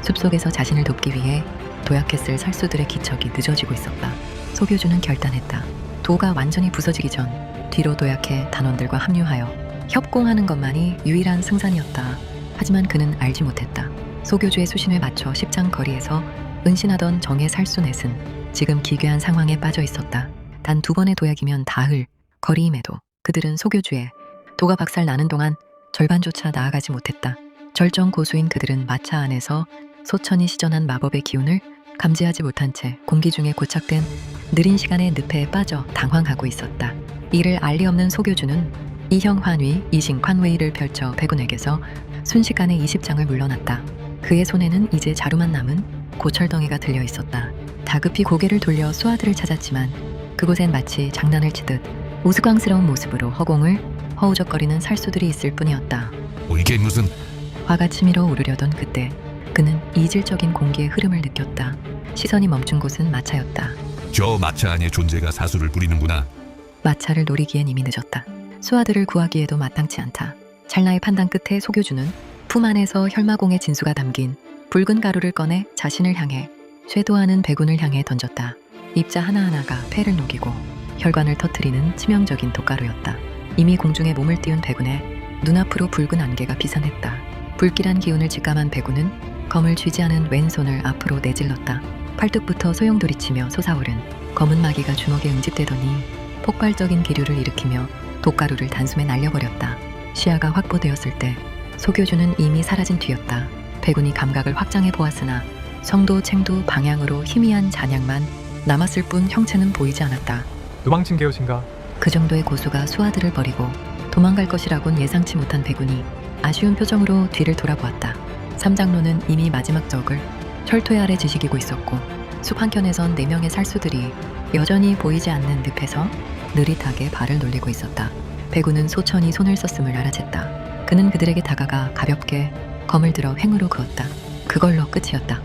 숲속에서 자신을 돕기 위해 도약했을 살수들의 기척이 늦어지고 있었다. 소교주는 결단했다. 도가 완전히 부서지기 전 뒤로 도약해 단원들과 합류하여 협공하는 것만이 유일한 승산이었다. 하지만 그는 알지 못했다. 소교주의 수신에 맞춰 십장 거리에서 은신하던 정의 살수넷은 지금 기괴한 상황에 빠져 있었다. 단 2번의 도약이면 다흘 거리임에도 그들은 소교주의 도가 박살 나는 동안 절반조차 나아가지 못했다. 절정 고수인 그들은 마차 안에서 소천이 시전한 마법의 기운을 감지하지 못한 채 공기 중에 고착된 느린 시간의 늪에 빠져 당황하고 있었다. 이를 알리 없는 소교주는 이형환위, 이신관웨이를 펼쳐 백운에게서 순식간에 20장을 물러났다. 그의 손에는 이제 자루만 남은 고철덩이가 들려 있었다. 다급히 고개를 돌려 수하들을 찾았지만 그곳엔 마치 장난을 치듯 우스꽝스러운 모습으로 허공을 허우적거리는 살수들이 있을 뿐이었다. 이게 무슨... 화가 치밀어 오르려던 그때 그는 이질적인 공기의 흐름을 느꼈다. 시선이 멈춘 곳은 마차였다. 저 마차 안에 존재가 사수를 부리는구나. 마차를 노리기엔 이미 늦었다. 수하들을 구하기에도 마땅치 않다. 찰나의 판단 끝에 소교주는 품 안에서 혈마공의 진수가 담긴 붉은 가루를 꺼내 자신을 향해 쇄도하는 백운을 향해 던졌다. 입자 하나하나가 폐를 녹이고 혈관을 터뜨리는 치명적인 독가루였다. 이미 공중에 몸을 띄운 백운의 눈앞으로 붉은 안개가 비산했다. 불길한 기운을 직감한 백운은 검을 쥐지 않은 왼손을 앞으로 내질렀다. 팔뚝부터 소용돌이치며 솟아오른 검은 마귀가 주먹에 응집되더니 폭발적인 기류를 일으키며 독가루를 단숨에 날려버렸다. 시야가 확보되었을 때 소교주는 이미 사라진 뒤였다. 백운이 감각을 확장해 보았으나 성도 챙도 방향으로 희미한 잔향만 남았을 뿐 형체는 보이지 않았다. 도망친 게옷인가? 그 정도의 고수가 수하들을 버리고 도망갈 것이라곤 예상치 못한 백운이 아쉬운 표정으로 뒤를 돌아보았다. 삼장로는 이미 마지막 적을 철퇴 아래 지식이고 있었고 숲 한켠에선 4명의 살수들이 여전히 보이지 않는 늪에서 느릿하게 발을 놀리고 있었다. 백운은 소천이 손을 썼음을 알아챘다. 그는 그들에게 다가가 가볍게 검을 들어 횡으로 그었다. 그걸로 끝이었다.